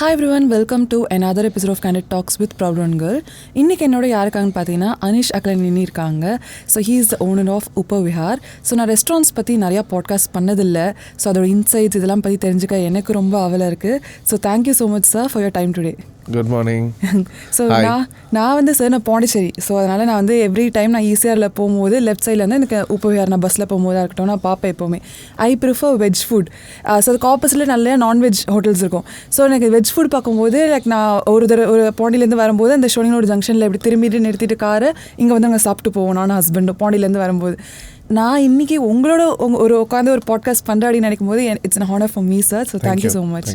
Hi everyone, welcome to another episode of Candid Talks with Proud One Girl. இன்றைக்கி என்னோட யாருக்காங்கன்னு பார்த்தீங்கன்னா அனிஷ் அக்லனினி இருக்காங்க. So he is the owner of Upavihar. So நான் restaurants பற்றி நிறையா பாட்காஸ்ட் பண்ணதில்லை. ஸோ அதோட இன்சைட்ஸ் இதெல்லாம் பற்றி தெரிஞ்சுக்க எனக்கு ரொம்ப ஆவலாக இருக்குது. So thank you so much sir for your time today. Good morning. So நான் வந்து சார் நான் பாண்டிச்சேரி. ஸோ அதனால் நான் வந்து எவ்ரி டைம் நான் ஈஸியாரில் போகும்போது லெஃப்ட் சைடில் வந்து எனக்கு உபவிஹார் நான் பஸ்ஸில் போகும்போதாக இருக்கட்டும் நான் பார்ப்பேன் எப்போவுமே. I prefer veg food. So அதுக்கு ஆப்போசிட்டில் நிறைய நான்வெஜ் ஹோட்டல்ஸ் இருக்கும். ஸோ எனக்கு வெஜ் ஃபுட் பார்க்கும்போது லைக் நான் ஒரு பாண்டியிலேருந்து வரும்போது அந்த ஷோனினோட ஜங்ஷனில் எப்படி திரும்பிட்டு நிறுத்திட்டு காரை இங்கே வந்து அங்கே சாப்பிட்டு போவோம் நானும் ஹஸ்பண்டும் பாண்டியிலேருந்து வரும்போது. நான் இன்றைக்கி உங்களோட ஒரு உட்காந்து ஒரு பாட்காஸ்ட் பண்ணுற அப்படின்னு நினைக்கும் போது it's an honor for me, sir. So thank you so much.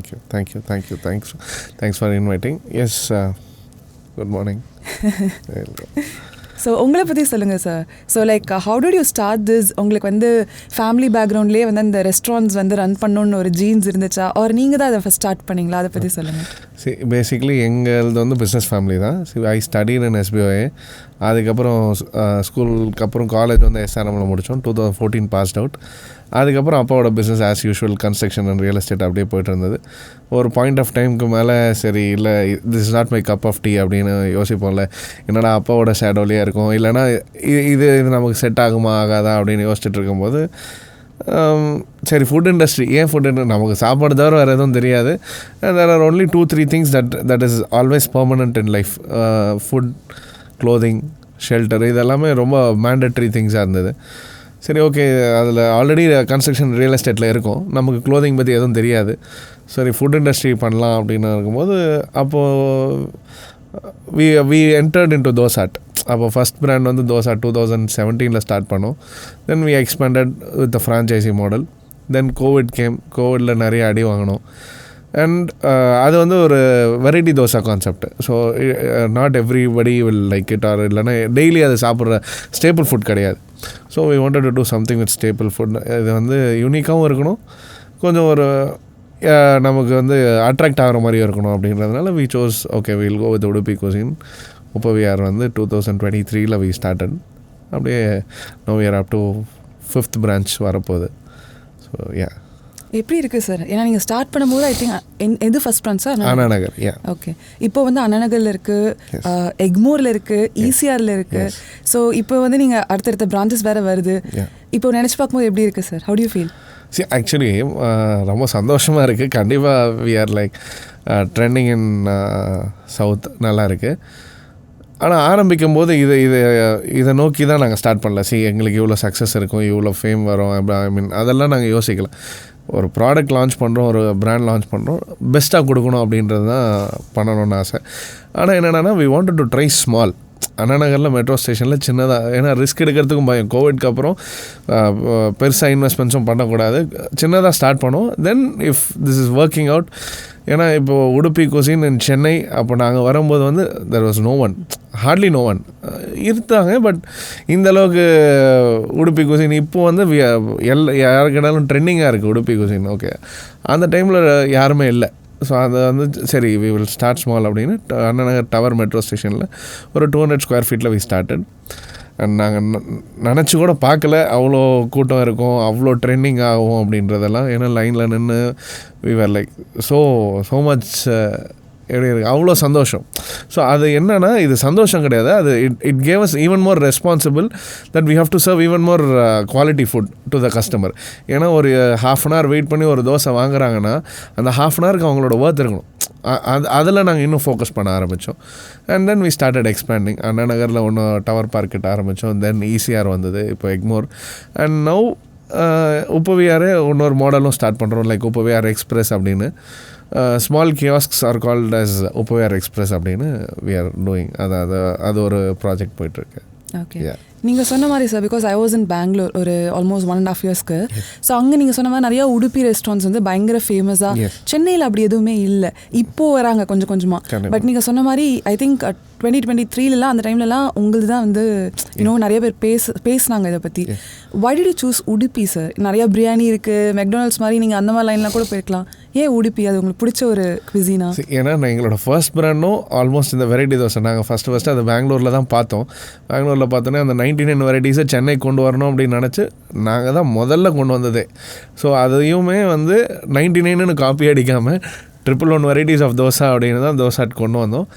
Thanks for inviting. Yes, good morning. So உங்களை பற்றி சொல்லுங்கள் sir. So like how did you start this? உங்களுக்கு வந்து ஃபேமிலி பேக்ரவுண்ட்லேயே வந்து அந்த ரெஸ்டாரண்ட்ஸ் வந்து ரன் பண்ணணுன்னு ஒரு ஜீன்ஸ் இருந்துச்சா, ஒரு நீங்கள் தான் அதை ஃபஸ்ட் ஸ்டார்ட் பண்ணிங்களா? அதை பற்றி சொல்லுங்கள். பேசிக்லி எங்களது வந்து பிஸ்னஸ் ஃபேமிலி தான். ஐ ஸ்டடிட் இன் SBOA. அதுக்கப்புறம் ஸ்கூலுக்கு அப்புறம் காலேஜ் வந்து SRMல முடித்தோம். 2014 பாஸ்ட் அவுட். அதுக்கப்புறம் அப்பாவோட business as usual construction and real estate அப்படியே போய்ட்டு இருந்தது. ஒரு பாயிண்ட் ஆஃப் டைமுக்கு மேலே சரி இல்லை this is not my cup of tea அப்படின்னு யோசிப்போம்ல. என்னடா அப்பாவோட ஷேடோலேயே இருக்கும், இல்லைனா இது நமக்கு செட் ஆகுமா ஆகாதா அப்படின்னு யோசிச்சுட்டு இருக்கும்போது சரி ஃபுட் இண்டஸ்ட்ரி, ஏன் ஃபுட் நமக்கு சாப்பாடு தவிர வேறு எதுவும் தெரியாது. There are only 2-3 things that is always permanent in life. Food, clothing, shelter, இதெல்லாமே ரொம்ப மேண்டட்ரி திங்ஸாக இருந்தது. சரி ஓகே, அதில் ஆல்ரெடி கன்ஸ்ட்ரக்ஷன் ரியல் எஸ்டேட்டில் இருக்கும், நமக்கு க்ளோதிங் பற்றி எதுவும் தெரியாது. சரி ஃபுட் இண்டஸ்ட்ரி பண்ணலாம் அப்படின்னு இருக்கும்போது அப்போது வி என்டர்ட் இன்டு தோசாட். அப்போ ஃபஸ்ட் பிராண்ட் வந்து தோசா 2017 ஸ்டார்ட் பண்ணோம். Then we expanded with franchisee model. Then Covid came. கோவிடில் நிறைய அடி வாங்கினோம். அண்ட் அது வந்து ஒரு variety dosa concept. So not everybody will like it, or இல்லைனா டெய்லி அது சாப்பிட்ற ஸ்டேபிள் ஃபுட் கிடையாது. So we wanted to do something with staple food. இது வந்து யூனிக்காகவும் இருக்கணும், கொஞ்சம் ஒரு நமக்கு வந்து அட்ராக்ட் ஆகிற மாதிரியும் இருக்கணும் அப்படின்றதுனால we chose okay will go with Udupi cuisine. Upavihar வந்து 2023 வி ஸ்டார்டட். அப்படியே no year up to 5th branch வரப்போகுது. So yeah. எப்படி இருக்குது சார்? ஏன்னா நீங்கள் ஸ்டார்ட் பண்ணும்போது ஐ திங்க் எது first branch sir? Anna Nagar. Okay. இப்போ வந்து அண்ணாநகரில் இருக்குது, எக்மோரில் இருக்குது, ECRல இருக்குது. ஸோ இப்போ வந்து நீங்கள் அடுத்தடுத்த பிரான்ச்சஸ் வேறு வருது. இப்போ நினச்சி பார்க்கும்போது எப்படி இருக்குது sir? How do you feel? Actually ரொம்ப சந்தோஷமாக இருக்குது. கண்டிப்பாக we are like trending in South, நல்லா இருக்குது. ஆனால் ஆரம்பிக்கும் போது இதை நோக்கி தான் நாங்கள் ஸ்டார்ட் பண்ணல. எங்களுக்கு இவ்வளோ சக்ஸஸ் இருக்கும், இவ்வளோ ஃபேம் வரும், ஐ மீன் அதெல்லாம் நாங்கள் யோசிக்கல. ஒரு ப்ராடக்ட் லான்ச் பண்ணுறோம், ஒரு பிராண்ட் லான்ச் பண்ணுறோம், பெஸ்ட்டாக கொடுக்கணும் அப்படின்றது தான் பண்ணணும்னு ஆசை. ஆனால் என்னென்னா we wanted to try small. அண்ணாநகரில் மெட்ரோ ஸ்டேஷனில் சின்னதாக, ஏன்னா ரிஸ்க் எடுக்கிறதுக்கும் பயம். கோவிட்க்கு அப்புறம் பெருசாக இன்வெஸ்ட்மெண்ட்ஸும் பண்ணக்கூடாது, சின்னதாக ஸ்டார்ட் பண்ணுவோம். தென் if this is working out. ஏன்னா இப்போது உடுப்பி குசின் இன் சென்னை அப்போ நாங்கள் வரும்போது வந்து there was no one, hardly no one இருந்தாங்க. பட் இந்தளவுக்கு உடுப்பி குசின் இப்போ வந்து யாருக்கிட்டாலும் ட்ரெண்டிங்காக இருக்குது உடுப்பி குசின். ஓகே, அந்த டைமில் யாருமே இல்லை. ஸோ அதை வந்து சரி வி வில் ஸ்டார்ட் ஸ்மால் அப்படின்னு அண்ணாநகர் டவர் மெட்ரோ ஸ்டேஷனில் ஒரு 200 ஸ்கொயர் ஃபீட்டில் வி ஸ்டார்டட். அண்ட் நாங்கள் நினச்சி கூட பார்க்கல அவ்வளோ கூட்டம் இருக்கும், அவ்வளோ ட்ரெண்டிங் ஆகும் அப்படின்றதெல்லாம். ஏன்னா லைனில் நின்று we were like so much எப்படி இருக்குது, அவ்வளோ சந்தோஷம். ஸோ அது என்னென்னா இது சந்தோஷம் கிடையாது, அது it gave us even more responsible that we have to serve even more quality food to the customer. ஏன்னா ஒரு ½ hour வெயிட் பண்ணி ஒரு தோசை வாங்குறாங்கன்னா அந்த ½ hourக்கு அவங்களோட ஒர்த் இருக்கணும். அதில் நாங்கள் இன்னும் ஃபோக்கஸ் பண்ண ஆரம்பித்தோம். And then we started expanding. அண்ணாநகரில் ஒன்று டவர் பார்க்கிட்ட ஆரம்பித்தோம். தென் ECR வந்தது, இப்போ எக்மோர். அண்ட் நவ் உபவிஹாரே இன்னொரு மாடலும் ஸ்டார்ட் பண்ணுறோம், லைக் உபவிஹார் எக்ஸ்பிரஸ் அப்படின்னு. Small kiosks are called as Upavihar express அப்படின்னு வி ஆர் டூயிங். அது ஒரு ப்ராஜெக்ட் போயிட்டுருக்கு. ஓகே. நீங்கள் சொன்ன மாதிரி sir, because I was in Bangalore ஒரு ஆல்மோஸ்ட் 1.5 yearsக்கு. ஸோ அங்கே நீங்கள் சொன்ன மாதிரி நிறையா உடுப்பி ரெஸ்டாரண்ட்ஸ் வந்து பயங்கர ஃபேமஸாக. சென்னையில் அப்படி எதுவுமே இல்லை, இப்போது வராங்க கொஞ்சம் கொஞ்சமாக. பட் நீங்கள் சொன்ன மாதிரி ஐ திங்க் 2023 அந்த டைம்லலாம் உங்களுக்கு தான் வந்து இன்னும் நிறைய பேர் பேசுனாங்க இதை பற்றி. Why did you choose Udupi sir? நிறையா பிரியாணி இருக்குது, மெக்டொனால்ட்ஸ் மாதிரி, நீங்கள் அந்த மாதிரி லைன்லாம் கூட போயிருக்கலாம். ஏன் உடுப்பி? அது உங்களுக்கு பிடிச்ச ஒரு குவிசினா? ஏன்னா எங்களோட ஃபர்ஸ்ட் பிராண்டும் ஆல்மோஸ்ட் இந்த வெரைட்டி தோசை. நாங்கள் ஃபஸ்ட்டு அது பெங்களூரில் தான் பார்த்தோம். பெங்களூரில் பார்த்தோன்னே அந்த 99 வெரைட்டிஸை சென்னை கொண்டு வரணும் அப்படின்னு நினச்சி நாங்கள் தான் முதல்ல கொண்டு வந்ததே. ஸோ அதையுமே வந்து 99ன்னு காப்பி அடிக்காமல் 111 வெரைட்டிஸ் ஆஃப் தோசா அப்படின்னு தான் தோசா ஹட் கொண்டு வந்தோம்.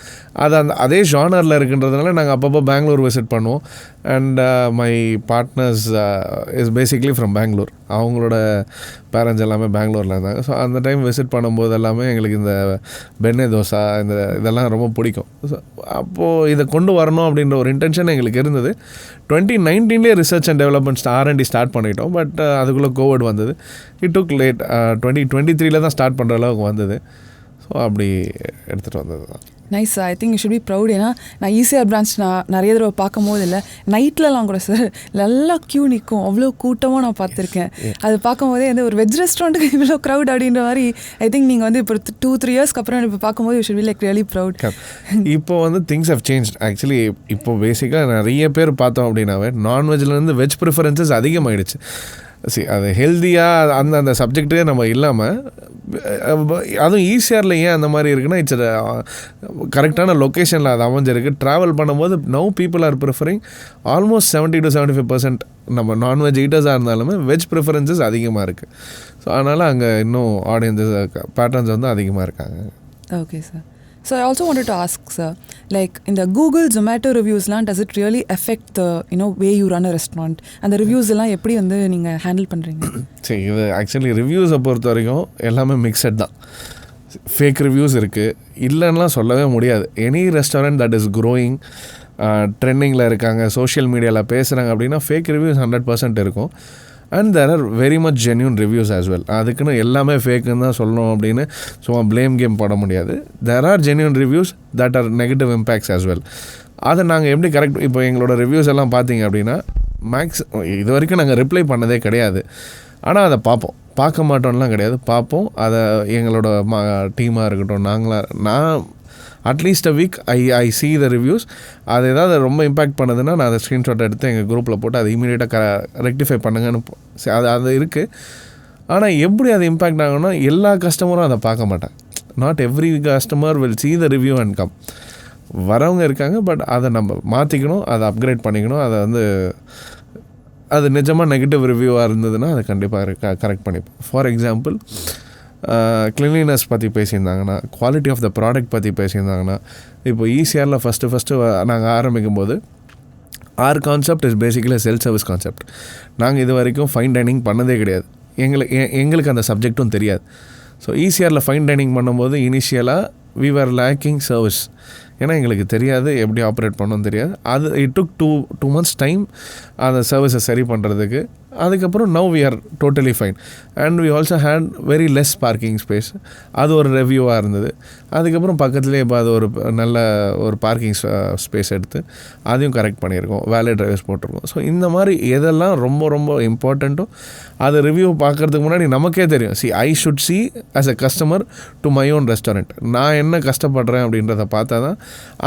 அது அதே ஜானரில் இருக்குன்றதுனால நாங்கள் அப்பப்போ பெங்களூர் விசிட் பண்ணுவோம். And my partners is basically from Bangalore. அவங்களோட பேரண்ட்ஸ் எல்லாமே பெங்களூரில் இருந்தாங்க. ஸோ அந்த டைம் விசிட் பண்ணும்போது எல்லாமே எங்களுக்கு இந்த பென்னே தோசா இதெல்லாம் ரொம்ப பிடிக்கும். ஸோ அப்போது இதை கொண்டு வரணும் அப்படின்ற ஒரு இன்டென்ஷன் எங்களுக்கு இருந்தது. 2019 research and development R&D start பண்ணிட்டோம். பட் அதுக்குள்ளே கோவிட் வந்தது. It took late. 2023 தான் ஸ்டார்ட் பண்ணுற அளவுக்கு வந்தது. ஸோ அப்படி எடுத்துகிட்டு வந்தது தான். Nice sir. I think you should be proud. ஏன்னா நான் ஈசிஆர் பிரான்ச் நான் நிறைய தடவை பார்க்கும்போது இல்லை, நைட்லலாம் கூட சார் நல்லா க்யூ நிற்கும், அவ்வளோ கூட்டமாக நான் பார்த்துருக்கேன். அது பார்க்கும்போதே வந்து ஒரு வெஜ் ரெஸ்டாரண்ட்டுக்கு இவ்வளோ க்ரௌட் அப்படின்ற மாதிரி ஐ திங்க் நீங்கள் வந்து இப்போ 2-3 இயர்ஸ்க்கு அப்புறம் இப்போ பார்க்கும்போது you should be like really proud. இப்போ வந்து திங்ஸ் ஹவ் சேஞ்ச். ஆக்சுவலி இப்போ பேசிக்காக நிறைய பேர் பார்த்தோம் அப்படின்னாவே நான்வெஜ்லேருந்து வெஜ் ப்ரிஃபரன்சஸ் அதிகமாகிடுச்சு. அது ஹெல்த்தியாக அந்த சப்ஜெக்டே நம்ம இல்லாமல் அதுவும் ஈஸியாரில் ஏன் அந்த மாதிரி இருக்குன்னா இட்ஸ் கரெக்டான லொக்கேஷனில் அது அமைஞ்சிருக்கு. ட்ராவல் பண்ணும்போது now people are preferring almost 70-75% நம்ம நான்வெஜ் ஈட்டர்ஸாக இருந்தாலுமே வெஜ் ப்ரிஃபரன்சஸ் அதிகமாக இருக்குது. ஸோ அதனால் அங்கே இன்னும் ஆடியன்ஸஸ் பேட்டர்ன்ஸ் வந்து அதிகமாக இருக்காங்க. Okay sir. So I also wanted to ask, sir, like in the Google, Zomato reviews, does it really affect the way you run a restaurant? And the reviews எல்லாம் எப்படி வந்து நீங்கள் ஹேண்டில் பண்ணுறீங்க? சரி, இது ஆக்சுவலி ரிவ்யூஸை பொறுத்த வரைக்கும் எல்லாமே மிக்சட் தான். ஃபேக் ரிவ்யூஸ் இருக்குது, இல்லைன்னா சொல்லவே முடியாது. Any restaurant that is growing, ட்ரெண்டிங்கில் இருக்காங்க, சோஷியல் மீடியாவில் பேசுகிறாங்க அப்படின்னா ஃபேக் ரிவ்யூஸ் 100% இருக்கும். And there are very much genuine reviews as well. அதுக்குன்னு எல்லாமே ஃபேக்குன்னு தான் சொல்லணும் அப்படின்னு சும்மா ப்ளேம் கேம் போட முடியாது. There are genuine reviews that are negative impacts as well. அதை நாங்கள் எப்படி கரெக்ட், இப்போ எங்களோட ரிவ்யூஸ் எல்லாம் பார்த்தீங்க அப்படின்னா இது வரைக்கும் நாங்கள் ரிப்ளை பண்ணதே கிடையாது. ஆனால் அதை பார்க்க மாட்டோம்லாம் கிடையாது, பார்ப்போம். அதை எங்களோட டீமாக இருக்கட்டும், நான் at least a week I see the reviews. அது ஏதாவது ரொம்ப இம்பேக்ட் பண்ணுதுன்னா நான் அதை ஸ்க்ரீன்ஷாட் எடுத்து எங்கள் குரூப்பில் போட்டு அதை இமீடியட்டாக ரெக்டிஃபை பண்ணுங்கன்னு அது இருக்குது. ஆனால் எப்படி அது இம்பேக்ட் ஆகும்னா எல்லா கஸ்டமரும் அதை பார்க்க மாட்டாங்க. Not every customer will see the review and come. வரவங்க இருக்காங்க, பட் அதை நம்ம மாற்றிக்கணும், அதை அப்கிரேட் பண்ணிக்கணும். அதை வந்து அது நிஜமாக நெகட்டிவ் ரிவ்யூவாக இருந்ததுன்னா அதை கண்டிப்பாக கரெக்ட் பண்ணிப்போம். ஃபார் எக்ஸாம்பிள், கிளீனினஸ் பற்றி பேசியிருந்தாங்கன்னா, குவாலிட்டி ஆஃப் த ப்ராடக்ட் பற்றி பேசியிருந்தாங்கன்னா, இப்போ ஈஸியாரில் ஃபஸ்ட்டு நாங்கள் ஆரம்பிக்கும் போது our concept is basically self service concept. நாங்கள் இது வரைக்கும் ஃபைன் டைனிங் பண்ணதே கிடையாது. எங்களுக்கு அந்த சப்ஜெக்டும் தெரியாது. ஸோ ஈஸியாரில் ஃபைன் டைனிங் பண்ணும்போது இனிஷியலாக வி ஆர் லேக்கிங் சர்வீஸ். ஏன்னா எங்களுக்கு தெரியாது, எப்படி ஆப்ரேட் பண்ணணும்னு தெரியாது. அது இட் டுக் 2 months டைம் அந்த சர்வீஸை சரி பண்ணுறதுக்கு. அதுக்கப்புறம் now we are totally fine. And we also had very less parking space. அது ஒரு ரெவ்யூவாக இருந்தது. அதுக்கப்புறம் பக்கத்துலேயே இப்போ அது நல்ல ஒரு பார்க்கிங் ஸ்பேஸ் எடுத்து அதையும் கரெக்ட் பண்ணியிருக்கோம், வேலை டிரைவர்ஸ் போட்டிருக்கோம். ஸோ இந்த மாதிரி எதெல்லாம் ரொம்ப ரொம்ப இம்பார்ட்டண்ட்டோ அது ரிவ்யூ பார்க்குறதுக்கு முன்னாடி நமக்கே தெரியும். I should see as a customer to my own restaurant. நான் என்ன கஷ்டப்படுறேன் அப்படின்றத பார்த்தா தான்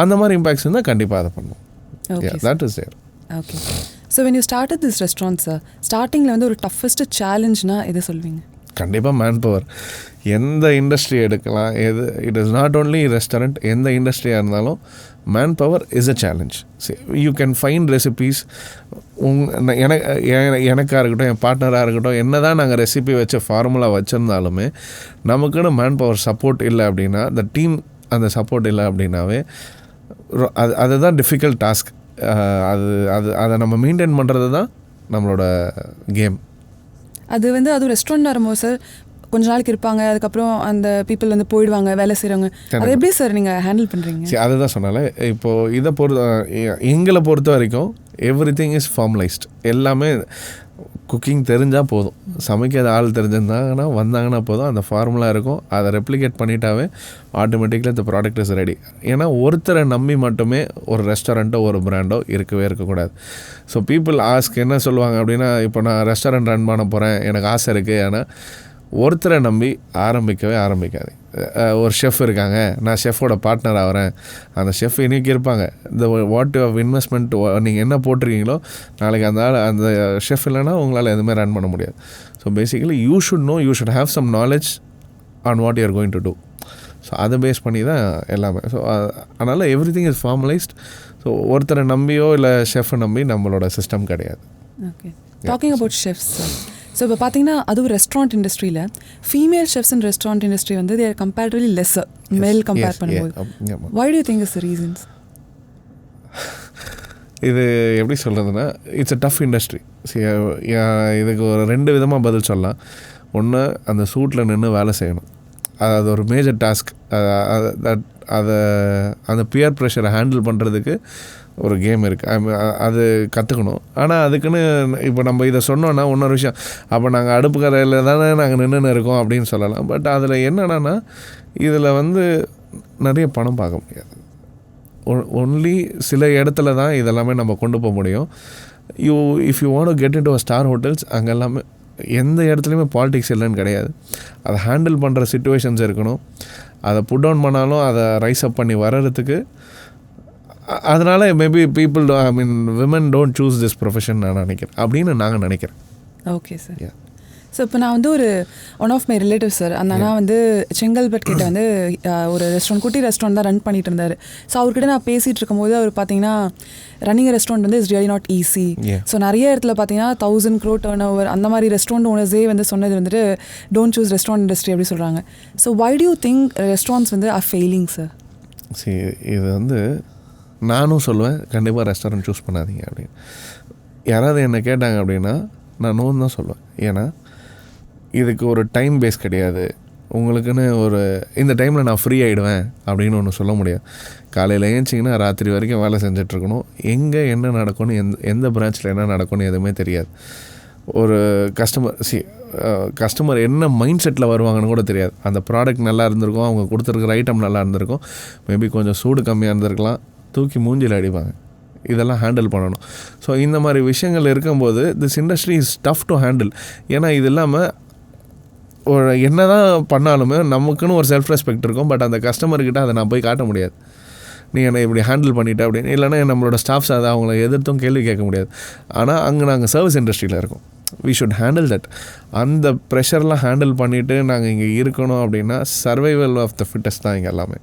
அந்த மாதிரி இம்பேக்ட்ஸ் இருந்தால் கண்டிப்பாக அதை பண்ணுவோம். That is there. Okay. So when you started this restaurant sir, ஸ்டார்டிங்கில் வந்து ஒரு டஃபஸ்ட் சேலஞ்ச்னா எதை சொல்வீங்க? கண்டிப்பாக மேன் பவர். எந்த இண்டஸ்ட்ரி எடுக்கலாம், it is not only restaurant, எந்த இண்டஸ்ட்ரியாக இருந்தாலும் man power is a challenge. You can find recipes. எனக்காக இருக்கட்டும், என் பார்ட்னராக இருக்கட்டும், என்ன தான் நாங்கள் ரெசிபி வச்ச ஃபார்முலா வச்சுருந்தாலுமே நமக்குன்னு மேன் பவர் சப்போர்ட் இல்லை அப்படின்னா, த டீம் அந்த சப்போர்ட் இல்லை அப்படின்னாவே அதுதான் டிஃபிகல்ட் டாஸ்க். அதை நம்ம மெயின்டைன் பண்ணுறது தான் நம்மளோட கேம். அது ரெஸ்டாரண்ட் வரும்போது சார் கொஞ்ச நாளைக்கு இருப்பாங்க, அதுக்கப்புறம் அந்த பீப்புள் வந்து போயிடுவாங்க, வேலை செய்கிறவங்க. அது எப்படி சார் நீங்கள் ஹேண்டில் பண்ணுறீங்க? சரி, அதுதான் சொன்னாலே. இப்போது எங்களை பொறுத்த வரைக்கும் எவ்ரிதிங் இஸ் ஃபார்மலைஸ்ட். எல்லாமே குக்கிங் தெரிஞ்சால் போதும், சமைக்காத ஆள் தெரிஞ்சிருந்தாங்கன்னா வந்தாங்கன்னா போதும், அந்த ஃபார்முலா இருக்கும். அதை ரெப்ளிகேட் பண்ணிட்டாவே ஆட்டோமேட்டிக்கலி இந்த ப்ராடக்ட் இஸ் ரெடி. ஏன்னா ஒருத்தரை நம்பி மட்டுமே ஒரு ரெஸ்டாரண்ட்டோ ஒரு பிராண்டோ இருக்கக்கூடாது. ஸோ பீப்புள் ஆஸ்க் என்ன சொல்லுவாங்க அப்படின்னா, இப்போ நான் ரெஸ்டாரண்ட் ரன் பண்ண போகிறேன், எனக்கு ஆசை இருக்குது. ஆனால் ஒருத்தரை நம்பி ஆரம்பிக்காது. ஒரு ஷெஃப் இருக்காங்க, நான் ஷெஃபோட பார்ட்னர் ஆகிறேன், அந்த ஷெஃப் இன்றைக்கி இருப்பாங்க. இந்த வாட் யூ இன்வெஸ்ட்மெண்ட் நீங்கள் என்ன போட்டிருக்கீங்களோ நாளைக்கு அந்த ஷெஃப் இல்லைன்னா உங்களால் எதுவுமே ரன் பண்ண முடியாது. So basically you should have some knowledge on what you are going to do. So அதை பேஸ் பண்ணி தான் எல்லாமே. ஸோ அதனால் எவ்ரிதிங் இஸ் ஃபார்மலைஸ்ட். ஸோ ஒருத்தரை நம்பியோ இல்லை ஷெஃப்பை நம்பி நம்மளோட சிஸ்டம் கிடையாது. Okay. Talking about chefs, so இப்போ பார்த்தீங்கன்னா அதுவும் ரெஸ்டாரண்ட் இண்டஸ்ட்ரியில் female chefs in restaurant industry வந்து there comparatively lesser male compare பண்ணும்போது. Why do you think is the reasons? இது எப்படி சொல்கிறதுனா, இட்ஸ் அ டஃப் இண்டஸ்ட்ரி. இதுக்கு ஒரு 2 விதமாக பதில் சொல்லலாம். ஒன்று, அந்த சூட்டில் நின்று வேலை செய்யணும், அது ஒரு மேஜர் டாஸ்க். அதை அந்த பியர் ப்ரெஷரை ஹேண்டில் பண்ணுறதுக்கு ஒரு கேம் இருக்குது, அது கற்றுக்கணும். ஆனால் அதுக்குன்னு இப்போ நம்ம இதை சொன்னோன்னா இன்னொரு விஷயம், அப்போ நாங்கள் அடுப்பு கரையில் தானே நாங்கள் நின்றுன்னு இருக்கோம் அப்படின்னு சொல்லலாம். பட் அதில் என்னென்னா, இதில் வந்து நிறைய பணம் பார்க்க முடியாது. ஒன்லி சில இடத்துல தான் இதெல்லாமே நம்ம கொண்டு போக முடியும். If you want to get into a star hotels, அங்கே எல்லாமே எந்த இடத்துலையுமே பாலிடிக்ஸ் இல்லைன்னு கிடையாது. அதை ஹேண்டில் பண்ணுற சிச்சுவேஷன்ஸ் இருக்கணும். அதை புட் டவுன் பண்ணாலும் அதை ரைஸ் அப் பண்ணி வர்றதுக்கு. அதனால் maybe people women don't choose this profession நான் நினைக்கிறேன் அப்படின்னு நாங்கள் நினைக்கிறேன். Okay sir. ஸோ இப்போ நான் வந்து one of my relative sir, அந்த அண்ணா வந்து செங்கல்பட்டு கிட்ட வந்து ஒரு ரெஸ்டாரண்ட், குட்டி ரெஸ்டாரண்ட் தான் ரன் பண்ணிட்டு இருந்தார். ஸோ அவர்கிட்ட நான் பேசிகிட்டு இருக்கும்போது அவர் பார்த்தீங்கன்னா ரன்னிங் ரெஸ்டாரண்ட் வந்து it's really not easy. So நிறைய இடத்துல பார்த்தீங்கன்னா 1000 crore டர்ன் ஓவர் அந்த மாதிரி ரெஸ்டாரண்ட் ஓனர்ஸே வந்து சொன்னது வந்துட்டு டோன்ட் சூஸ் ரெஸ்டாரண்ட் இண்டஸ்ட்ரி அப்படி சொல்கிறாங்க. So why do you think restaurants வந்து ஆர் ஃபெயிலிங் சார்? சரி, இது வந்து நானும் சொல்லுவேன், கண்டிப்பாக ரெஸ்டாரண்ட் சூஸ் பண்ணாதீங்க அப்படின்னு. யாராவது என்னை கேட்டாங்க அப்படின்னா நான் நோன்னு தான் சொல்லுவேன். ஏன்னா இதுக்கு ஒரு டைம் பேஸ் கிடையாது. உங்களுக்குன்னு இந்த டைமில் நான் ஃப்ரீ ஆகிடுவேன் அப்படின்னு ஒன்று சொல்ல முடியாது. காலையில் ஏஞ்சிங்கன்னா ராத்திரி வரைக்கும் வேலை செஞ்சிட்ருக்கணும். எங்கே என்ன நடக்கும்னு, எந்த பிரான்ச்சில் என்ன நடக்கும்னு எதுவுமே தெரியாது. ஒரு கஸ்டமர் என்ன மைண்ட் செட்டில் வருவாங்கன்னு கூட தெரியாது. அந்த ப்ராடக்ட் நல்லா இருந்திருக்கும், அவங்க கொடுத்துருக்குற ஐட்டம் நல்லா இருந்திருக்கும், மேபி கொஞ்சம் சூடு கம்மியாக இருந்திருக்கலாம், தூக்கி மூஞ்சில் அடிப்பாங்க. இதெல்லாம் ஹேண்டில் பண்ணணும். ஸோ இந்த மாதிரி விஷயங்கள் இருக்கும்போது this industry is tough to handle. ஏன்னா இது இல்லாமல் என்ன தான் பண்ணாலுமே நமக்குன்னு ஒரு செல்ஃப் ரெஸ்பெக்ட் இருக்கும். பட் அந்த கஸ்டமர்கிட்ட அதை நான் போய் காட்ட முடியாது, நீ என்னை இப்படி ஹேண்டில் பண்ணிட்ட அப்படின்னு. இல்லைனா நம்மளோட ஸ்டாஃப்ஸ் அதை அவங்கள எதிர்த்தும் கேள்வி கேட்க முடியாது. ஆனால் அங்கே நாங்கள் சர்வீஸ் இண்டஸ்ட்ரியில் இருக்கோம், வி ஷுட் ஹேண்டில் தட். அந்த ப்ரெஷர்லாம் ஹேண்டில் பண்ணிவிட்டு நாங்கள் இங்கே இருக்கணும் அப்படின்னா சர்வைவல் ஆஃப் த ஃபிட்டஸ்ட் தான் இங்கே எல்லாமே.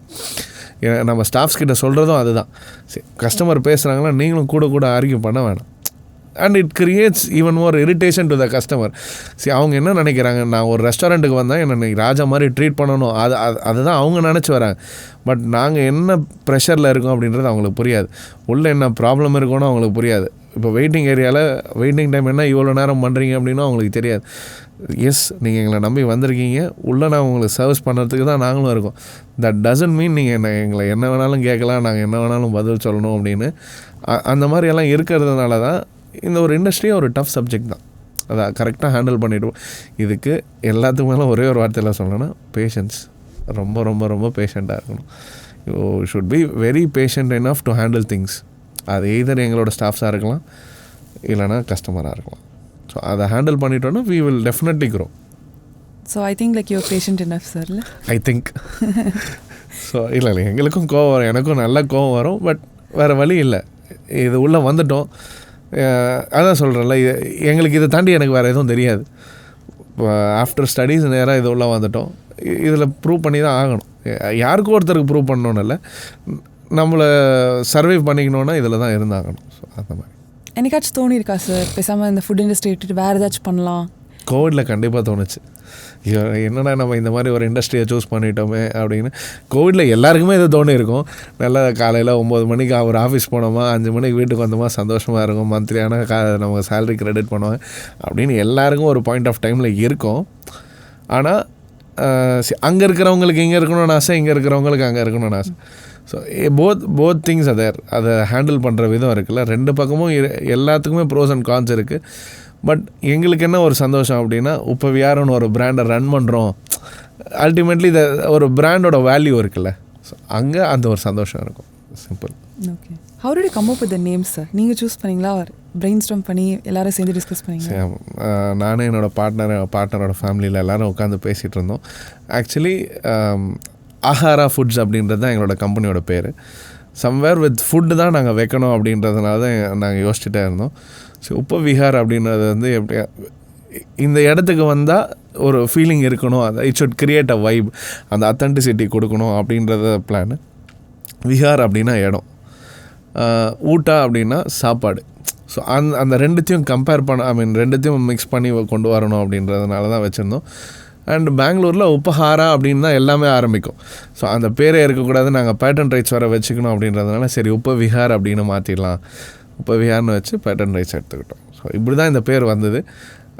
நம்ம ஸ்டாஃப்ஸ் கிட்ட சொல்கிறதும் அதுதான். சரி, கஸ்டமர் பேசுகிறாங்கன்னா நீங்களும் கூட ஆர்கியூ பண்ண வேணாம். And it creates even more irritation to the customer. சரி, அவங்க என்ன நினைக்கிறாங்க, நான் ஒரு ரெஸ்டாரண்ட்டுக்கு வந்தால் என்னை ராஜா மாதிரி ட்ரீட் பண்ணணும், அதுதான் அவங்க நினச்சி வராங்க. பட் நாங்கள் என்ன ப்ரெஷரில் இருக்கோம் அப்படின்றது அவங்களுக்கு புரியாது. உள்ளே என்ன ப்ராப்ளம் இருக்குன்னு அவங்களுக்கு புரியாது. இப்போ வெயிட்டிங் ஏரியாவில் வெயிட்டிங் டைம் என்ன இவ்வளோ நேரம் பண்ணுறீங்க அப்படின்னா அவங்களுக்கு தெரியாது. எஸ், நீங்கள் எங்களை நம்பி வந்திருக்கீங்க, உள்ளே நான் உங்களுக்கு சர்வீஸ் பண்ணுறதுக்கு தான் நாங்களும் இருக்கோம். தட் டசன்ட் மீன் நீங்கள் எங்களை என்ன வேணாலும் கேட்கலாம், நாங்கள் என்ன வேணாலும் பதில் சொல்லணும் அப்படின்னு. அந்த மாதிரியெல்லாம் இருக்கிறதுனால தான் இந்த ஒரு இண்டஸ்ட்ரியே ஒரு டஃப் சப்ஜெக்ட் தான். அதை கரெக்டாக ஹேண்டில் பண்ணிவிடுவோம். இதுக்கு எல்லாத்துக்கு மேலே ஒரே ஒரு வார்த்தையில் சொல்லணும்னா பேஷன்ஸ். ரொம்ப ரொம்ப ரொம்ப பேஷண்ட்டாக இருக்கணும். You should be very patient enough to handle things. அது எய்தர் எங்களோட ஸ்டாஃப்ஸாக இருக்கலாம், இல்லைனா கஸ்டமராக இருக்கலாம். ஸோ அதை ஹேண்டில் பண்ணிட்டோன்னா we will definitely grow. So I think like you're patient enough, sir. I think. So இல்லை எங்களுக்கும் கோவம் வரும், எனக்கும் நல்லா கோவம் வரும். பட் வேறு வழி இல்லை, இது உள்ளே வந்துட்டோம். அதான் சொல்கிறேன்ல, எங்களுக்கு இதை தாண்டி எனக்கு வேறு எதுவும் தெரியாது. ஆஃப்டர் ஸ்டடீஸ் நேராக இது உள்ளே வந்துட்டோம். இதில் ப்ரூவ் பண்ணி தான் ஆகணும். யாருக்கும் ஒருத்தருக்கு ப்ரூவ் பண்ணணும்னு இல்லை, நம்மளை சர்வைவ் பண்ணிக்கணுன்னா இதில் தான் இருந்தாகணும். ஸோ அந்த மாதிரி என்னைக்காச்சும் தோணியிருக்கா சார், பேசாமல் இந்த ஃபுட் இண்டஸ்ட்ரி விட்டுட்டு வேறு ஏதாச்சும் பண்ணலாம்? கோவிடில் கண்டிப்பாக தோணுச்சு. என்னடா நம்ம இந்த மாதிரி ஒரு இண்டஸ்ட்ரியை சூஸ் பண்ணிட்டோமே அப்படின்னு. கோவிடில் எல்லாருக்குமே இது தோணியிருக்கும். நல்லா காலையில் 9 மணிக்கு ஒரு ஆஃபீஸ் போனோமா, 5 மணிக்கு வீட்டுக்கு வந்தோமா, சந்தோஷமாக இருக்கும், மந்த்லியான நம்ம சேலரி கிரெடிட் பண்ணுவாங்க அப்படின்னு எல்லாருக்கும் ஒரு பாயிண்ட் ஆஃப் டைமில் இருக்கும். ஆனால் அங்கே இருக்கிறவங்களுக்கு இங்கே இருக்கணும்னு ஆசை, இங்கே இருக்கிறவங்களுக்கு அங்கே இருக்கணும்னு ஆசை. ஸோ போத் திங்ஸ் அதை ஹேண்டில் பண்ணுற விதம் இருக்குல்ல, 2 பக்கமும் எல்லாத்துக்குமே ப்ரோஸ் அண்ட் கான்ஸ் இருக்குது. பட் எங்களுக்கு என்ன ஒரு சந்தோஷம் அப்படின்னா, இப்போ வியாரன்னு ஒரு பிராண்டை ரன் பண்ணுறோம், அல்டிமேட்லி ஒரு பிராண்டோட வேல்யூ இருக்குல்ல, ஸோ அங்கே அந்த ஒரு சந்தோஷம் இருக்கும். Simple. Okay, how did you come up with the name sir? நீங்கள் சூஸ் பண்ணீங்களா, பிரெயின் ஸ்டார்ம் பண்ணி எல்லாரும் சேர்ந்து டிஸ்கஸ் பண்ணீங்களா? நானும் என்னோடய பார்ட்னரோட ஃபேமிலியில் எல்லோரும் உட்காந்து பேசிகிட்டு இருந்தோம். ஆக்சுவலி ஆஹாரா ஃபுட்ஸ் அப்படின்றது தான் எங்களோட கம்பெனியோட பேர். சம்வேர் வித் ஃபுட்டு தான் நாங்கள் வைக்கணும் அப்படின்றதுனால தான் நாங்கள் யோசிச்சுட்டே இருந்தோம். ஸோ உப்பு விஹார் அப்படின்றது வந்து எப்படி இந்த இடத்துக்கு வந்தால் ஒரு ஃபீலிங் இருக்கணும், அதை it should create a vibe, அந்த அத்தன்டிசிட்டி கொடுக்கணும் அப்படின்றத பிளான். விஹார் அப்படின்னா இடம், ஊட்டா அப்படின்னா சாப்பாடு, ஸோ அந்த ரெண்டுத்தையும் கம்பேர் ரெண்டுத்தையும் மிக்ஸ் பண்ணி கொண்டு வரணும் அப்படின்றதுனால தான் வச்சுருந்தோம். அண்ட் பெங்களூரில் உபஹாரா அப்படின்னு தான் எல்லாமே ஆரம்பிக்கும். ஸோ அந்த பேரே இருக்கக்கூடாது, நாங்கள் பேட்டன் ரைட்ஸ் வர வச்சுக்கணும் அப்படின்றதுனால சரி உபவிஹார் அப்படின்னு மாற்றிடலாம், உபவிஹார்னு வச்சு பேட்டன் ரைட்ஸ் எடுத்துக்கிட்டோம். ஸோ இப்படி தான் இந்த பேர் வந்தது.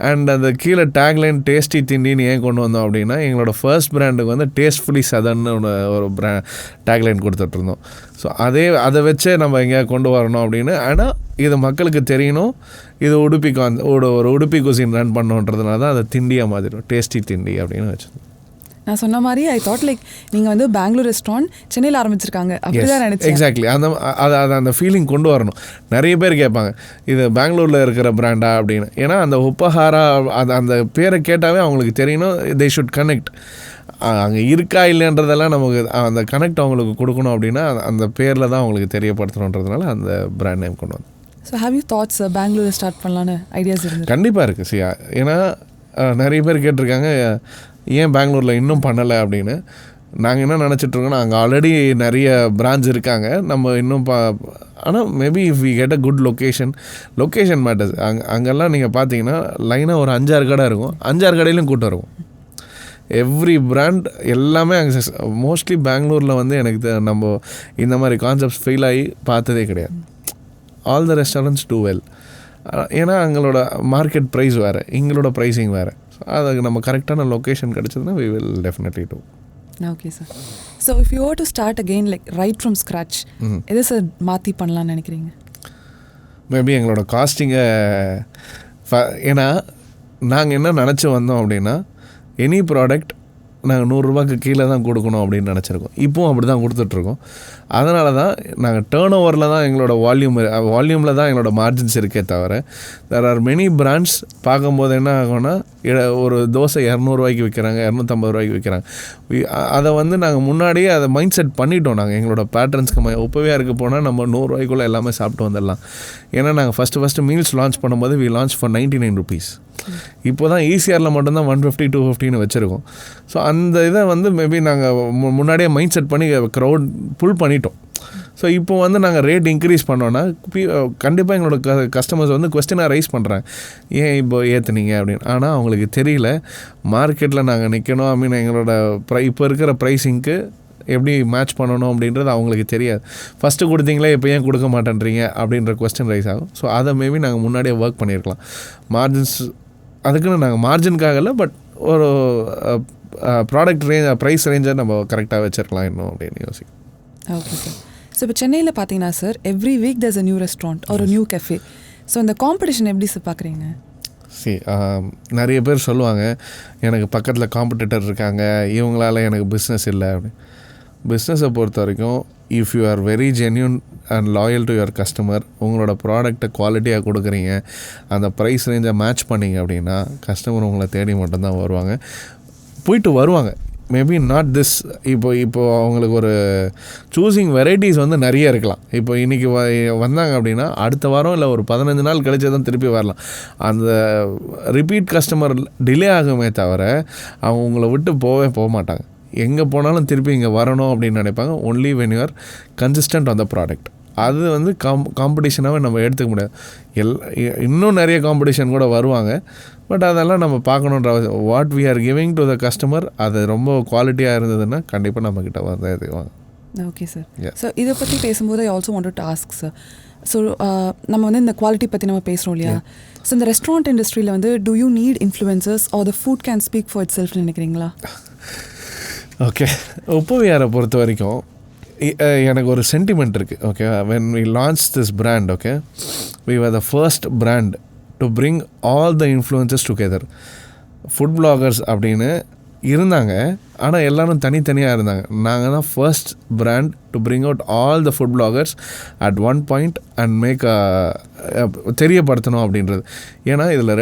அண்ட் அந்த கீழே டேக்லைன் டேஸ்டி திண்டின்னு ஏன் கொண்டு வந்தோம் அப்படின்னா, எங்களோட ஃபர்ஸ்ட் பிராண்டுக்கு வந்து டேஸ்ட்ஃபுல்லி சதர்ன்னு ஒரு டேக்லைன் கொடுத்துட்ருந்தோம். ஸோ அதை வச்சே நம்ம எங்கேயா கொண்டு வரணும் அப்படின்னு. ஆனால் இது மக்களுக்கு தெரியணும், இது உடுப்பிக்கு ஒரு உடுப்பி குசின் ரன் பண்ணோன்றதுனால தான் அதை திண்டியாக மாதிரிடும், டேஸ்டி திண்டி அப்படின்னு வச்சுருந்தோம். நான் சொன்ன மாதிரி ஐ தாட் லைக் நீங்கள் வந்து பெங்களூர் ரெஸ்டாரண்ட் சென்னையில் ஆரம்பிச்சிருக்காங்க அப்படிதான் நினச்சேன். எக்ஸாக்ட்லி அந்த ஃபீலிங் கொண்டு வரணும். நிறைய பேர் கேட்பாங்க இது பெங்களூரில் இருக்கிற பிராண்டா அப்படின்னு. ஏன்னா அந்த உபஹாரா அந்த பேரை கேட்டாவே அவங்களுக்கு தெரியணும், தே ஷுட் கனெக்ட். அங்கே இருக்கா இல்லைன்றதெல்லாம் நமக்கு அந்த கனெக்ட் அவங்களுக்கு கொடுக்கணும் அப்படின்னா அந்த பேரில் தான் அவங்களுக்கு தெரியப்படுத்தணுன்றதுனால அந்த பிராண்ட் நேம் கொண்டு வந்தோம். ஸோ ஹேவ் யூ தாட்ஸ் பெங்களூரில் ஸ்டார்ட் பண்ணலான்னு ஐடியாஸ் இருக்குது? கண்டிப்பாக இருக்குது. சியா, ஏன்னா நிறைய பேர் கேட்டிருக்காங்க ஏன் பெங்களூரில் இன்னும் பண்ணலை அப்படின்னு. நாங்கள் என்ன நினச்சிட்ருக்கோன்னா அங்கே ஆல்ரெடி நிறைய பிரான்ச் இருக்காங்க, நம்ம இன்னும் ஆனால் maybe if we get a good location matters. அங்கெல்லாம் நீங்கள் பார்த்தீங்கன்னா லைனாக ஒரு 5-6 கடை இருக்கும், 5-6 கடையிலும் கூட்டம் இருக்கும். எவ்ரி பிராண்ட் எல்லாமே அங்கே மோஸ்ட்லி பெங்களூரில் வந்து எனக்கு நம்ம இந்த மாதிரி கான்செப்ட்ஸ் ஃபெயில் ஆகி பார்த்ததே கிடையாது. All the restaurants do well. ஏன்னா அங்களோட மார்க்கெட் ப்ரைஸ் வேறு, எங்களோட ப்ரைஸிங் வேறு. ஸோ அதுக்கு நம்ம கரெக்டான லொக்கேஷன் கிடச்சதுன்னா we will definitely do. Okay sir. So if you do start again like right from scratch, எது சார் மாற்றி பண்ணலான்னு நினைக்கிறீங்க? மேபி எங்களோட காஸ்டிங்கை ஏன்னா நாங்கள் என்ன நினச்சி வந்தோம் அப்படின்னா எனி ப்ராடக்ட் நாங்கள் 100 ரூபாய்க்கு கீழே தான் கொடுக்கணும் அப்படின்னு நினச்சிருக்கோம். இப்போவும் அப்படி தான் கொடுத்துட்ருக்கோம். அதனால தான் நாங்கள் டேர்ன் ஓவரில் தான் எங்களோட வால்யூமில் தான் எங்களோட மார்ஜின்ஸ் இருக்கே தவிர தேர் ஆர் மெனி பிராண்ட்ஸ் பார்க்கும்போது என்ன ஆகும்னா ஒரு தோசை 200 ரூபாய்க்கு விற்கிறாங்க, 250 ரூபாய்க்கு விற்கிறாங்க. அதை வந்து நாங்கள் முன்னாடியே அதை மைண்ட் செட் பண்ணிட்டோம். நாங்கள் எங்களோட பேட்டர்ன்ஸ்க்கு உப்பவியாருக்கு போனால் நம்ம 100 ரூபாய்க்குள்ளே எல்லாமே சாப்பிட்டு வந்துடலாம். ஏன்னா நாங்கள் ஃபஸ்ட்டு மீல்ஸ் லான்ச் பண்ணும்போது வி லான்ச் ஃபார் 99 rupees. இப்போ தான் ஈசிஆரில் மட்டும்தான் 150-250 வச்சுருக்கோம். ஸோ அந்த இதை வந்து மேபி நாங்கள் முன்னாடியே மைண்ட் செட் பண்ணி க்ரௌட் புல் பண்ணிட்டோம். ஸோ இப்போ வந்து நாங்கள் ரேட் இன்க்ரீஸ் பண்ணோன்னா கண்டிப்பாக எங்களோட கஸ்டமர்ஸ் வந்து கொஸ்டினாக ரைஸ் பண்ணுறாங்க, ஏன் இப்போ ஏற்றுனீங்க அப்படின்னு. ஆனால் அவங்களுக்கு தெரியல மார்க்கெட்டில் நாங்கள் நிற்கணும், எங்களோட இப்போ இருக்கிற ப்ரைஸிங்க்கு எப்படி மேட்ச் பண்ணணும் அப்படின்றது அவங்களுக்கு தெரியாது. ஃபஸ்ட்டு கொடுத்தீங்களே இப்போ ஏன் கொடுக்க மாட்டேன்றீங்க அப்படின்ற கொஸ்டின் ரைஸ் ஆகும். ஸோ அதை மேபி நாங்கள் முன்னாடியே ஒர்க் பண்ணியிருக்கலாம். மார்ஜின்ஸ் அதுக்குன்னு நாங்கள் மார்ஜின்காக இல்லை, பட் ஒரு ப்ராடக்ட் ப்ரைஸ் ரேஞ்சை நம்ம கரெக்டாக வச்சுருக்கலாம் இன்னும் அப்படின்னு யோசிக்கும். Okay sir. ஸோ இப்போ சென்னையில் பார்த்தீங்கன்னா sir every week there's a new restaurant ஒரு நியூ கெஃபே. ஸோ இந்த காம்படிஷன் எப்படி சார் பார்க்குறீங்க? நிறைய பேர் சொல்லுவாங்க எனக்கு பக்கத்தில் காம்படிட்டர் இருக்காங்க, இவங்களால எனக்கு பிஸ்னஸ் இல்லை அப்படின்னு. பிஸ்னஸை பொறுத்த வரைக்கும் if you are very genuine and loyal to your customer, உங்களோட ப்ராடக்டை குவாலிட்டியாக கொடுக்குறீங்க, அந்த ப்ரைஸ் ரேஞ்சை மேட்ச் பண்ணிங்க அப்படின்னா கஸ்டமர் உங்களை தேடி மட்டும்தான் வருவாங்க. Maybe not this. இப்போ அவங்களுக்கு ஒரு சூஸிங் வெரைட்டிஸ் வந்து நிறைய இருக்கலாம். இப்போ இன்றைக்கி வந்தாங்க அப்படின்னா அடுத்த வாரம் இல்லை ஒரு 15 நாள் கழிச்சு தான் திருப்பி வரலாம். அந்த ரிப்பீட் கஸ்டமர் டிலே ஆகுமே தவிர அவங்க உங்களை விட்டு போக மாட்டாங்க. எங்கே போனாலும் திருப்பி இங்கே வரணும் அப்படின்னு நினைப்பாங்க. Only when you are consistent on the product. அது வந்து காம்படிஷனாகவே நம்ம எடுத்துக்க முடியாது. இன்னும் நிறைய காம்படிஷன் கூட வருவாங்க, பட் அதெல்லாம் நம்ம பார்க்கணுன்ற what we are giving to the customer அது ரொம்ப குவாலிட்டியாக இருந்ததுன்னா கண்டிப்பாக நம்மக்கிட்ட வந்து எடுத்துக்குவாங்க. Okay sir. ஸோ இதை பற்றி பேசும்போது I also want to ask sir, so நம்ம வந்து இந்த குவாலிட்டி பற்றி நம்ம பேசுகிறோம் இல்லையா? ஸோ இந்த ரெஸ்டாரண்ட் இண்டஸ்ட்ரியில் வந்து do you need influencers or the food can speak for it செல்ஃப்னு நினைக்கிறீங்களா? ஓகே, உப்பவியாரை பொறுத்த வரைக்கும் எனக்கு ஒரு சென்டிமெண்ட் இருக்குது. Okay, when we launched this brand, okay, we were the first brand to bring all the influencers together. Food bloggers அப்படின்னு இருந்தாங்க, ஆனால் எல்லோரும் தனித்தனியாக இருந்தாங்க. நாங்கள் தான் first brand to bring out all the food bloggers at one point and make தெரியப்படுத்தணும் அப்படின்றது. ஏன்னா இதில்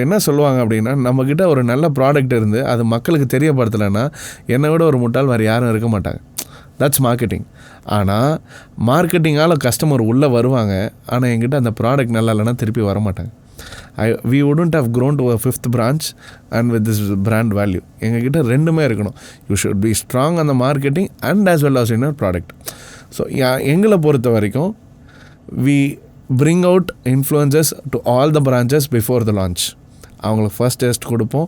என்ன சொல்லுவாங்க அப்படின்னா, நம்மக்கிட்ட ஒரு நல்ல ப்ராடக்ட் இருந்து அது மக்களுக்கு தெரியப்படுத்தலைன்னா என்னை விட ஒரு முட்டாள் வேறு யாரும் இருக்க மாட்டாங்க. That's marketing. ஆனால் மார்க்கெட்டிங்கால் கஸ்டமர் உள்ளே வருவாங்க, ஆனால் எங்கிட்ட அந்த ப்ராடக்ட் நல்லா இல்லைன்னா திருப்பி வர மாட்டாங்க. we wouldn't have grown to a 5th branch and with this brand value. எங்ககிட்ட ரெண்டுமே இருக்கணும். You should be strong on the marketing and as well as in your product. So எங்களை பொறுத்த வரைக்கும் we bring out influencers to all the branches before the launch. அவங்களுக்கு first test கொடுப்போம்,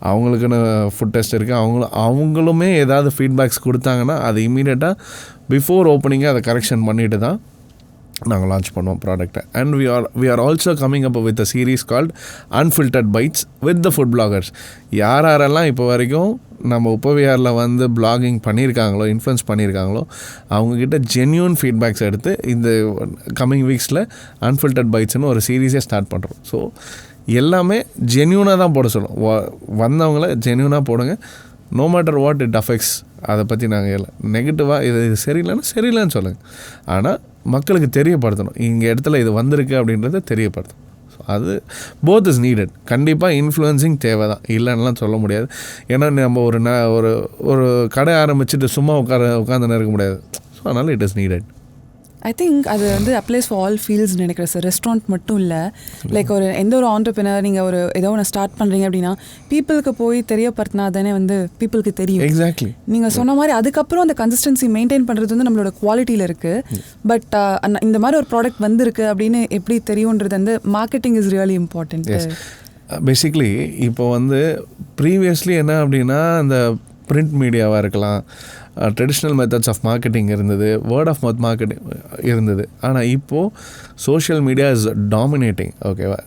அவங்களுக்குன்னு food test இருக்குது, அவங்களுமே ஏதாவது ஃபீட்பேக்ஸ் கொடுத்தாங்கன்னா அது இம்மீடியட்டாக பிஃபோர் ஓப்பனிங்கே அதை கரெக்ஷன் பண்ணிட்டு தான் நாங்கள் லான்ச் பண்ணுவோம் ப்ராடக்ட்டை. And we are also coming up with a series called unfiltered bites with the food bloggers. யாரெல்லாம் இப்போ வரைக்கும் நம்ம உப்பவியாரில் வந்து பிளாகிங் பண்ணியிருக்காங்களோ, இன்ஃப்ளூயன்ஸ் பண்ணியிருக்காங்களோ, அவங்கக்கிட்ட ஜென்யூன் ஃபீட்பேக்ஸ் எடுத்து இந்த கம்மிங் வீக்ஸில் அன்ஃபில்டர்ட் பைட்ஸ்னு ஒரு சீரீஸே ஸ்டார்ட் பண்ணுறோம். ஸோ எல்லாமே ஜென்யூனாக தான் போட சொல்லுவோம். வந்தவங்கள ஜென்யூனாக போடுங்க, no matter what it affects. அதை பற்றி நாங்கள் நெகட்டிவாக இது சரியில்லைன்னு சொல்லுங்கள். ஆனால் மக்களுக்கு தெரியப்படுத்தணும், இங்கே இடத்துல இது வந்திருக்கு அப்படின்றத தெரியப்படுத்தணும். ஸோ அது போத் இஸ் நீடட். கண்டிப்பாக இன்ஃப்ளூயன்சிங் தேவை தான், இல்லைன்னுலாம் சொல்ல முடியாது. ஏன்னா நம்ம ஒரு கடை ஆரம்பிச்சுட்டு சும்மா உட்காந்துன்னு இருக்க முடியாது. ஸோ அதனால் it is needed. I think அது வந்து அப்ளைஸ் ஃபார் ஆல் ஃபீல்ட்ஸ் நினைக்கிறேன் சார். ரெஸ்டாரண்ட் மட்டும் இல்லை, லைக் எந்த ஒரு ஆண்டர்பிரினர் நீங்கள் ஏதோ ஒன்று ஸ்டார்ட் பண்ணுறீங்க அப்படின்னா பீப்புளுக்கு போய் தெரியப்படுத்தினா தானே வந்து பீப்புளுக்கு தெரியும். எக்ஸாக்ட்லி நீங்கள் சொன்ன மாதிரி அதுக்கப்புறம் அந்த கன்சிஸ்டன்சி மெயின்டைன் பண்ணுறது வந்து நம்மளோட குவாலிட்டியில் இருக்குது. பட் இந்த மாதிரி ஒரு ப்ராடக்ட் வந்திருக்கு அப்படின்னு எப்படி தெரியுன்றது வந்து marketing is really important. Basically இப்போ வந்து ப்ரீவியஸ்லி என்ன அப்படின்னா இந்த பிரிண்ட் மீடியாவாக இருக்கலாம், ட்ரெடிஷ்னல் மெத்தட்ஸ் ஆஃப் மார்க்கெட்டிங் இருந்தது, வேர்ட் ஆஃப் மவுத் மார்க்கெட்டிங் இருந்தது. ஆனால் இப்போது சோஷியல் மீடியா இஸ் டாமினேட்டிங். ஓகேவா,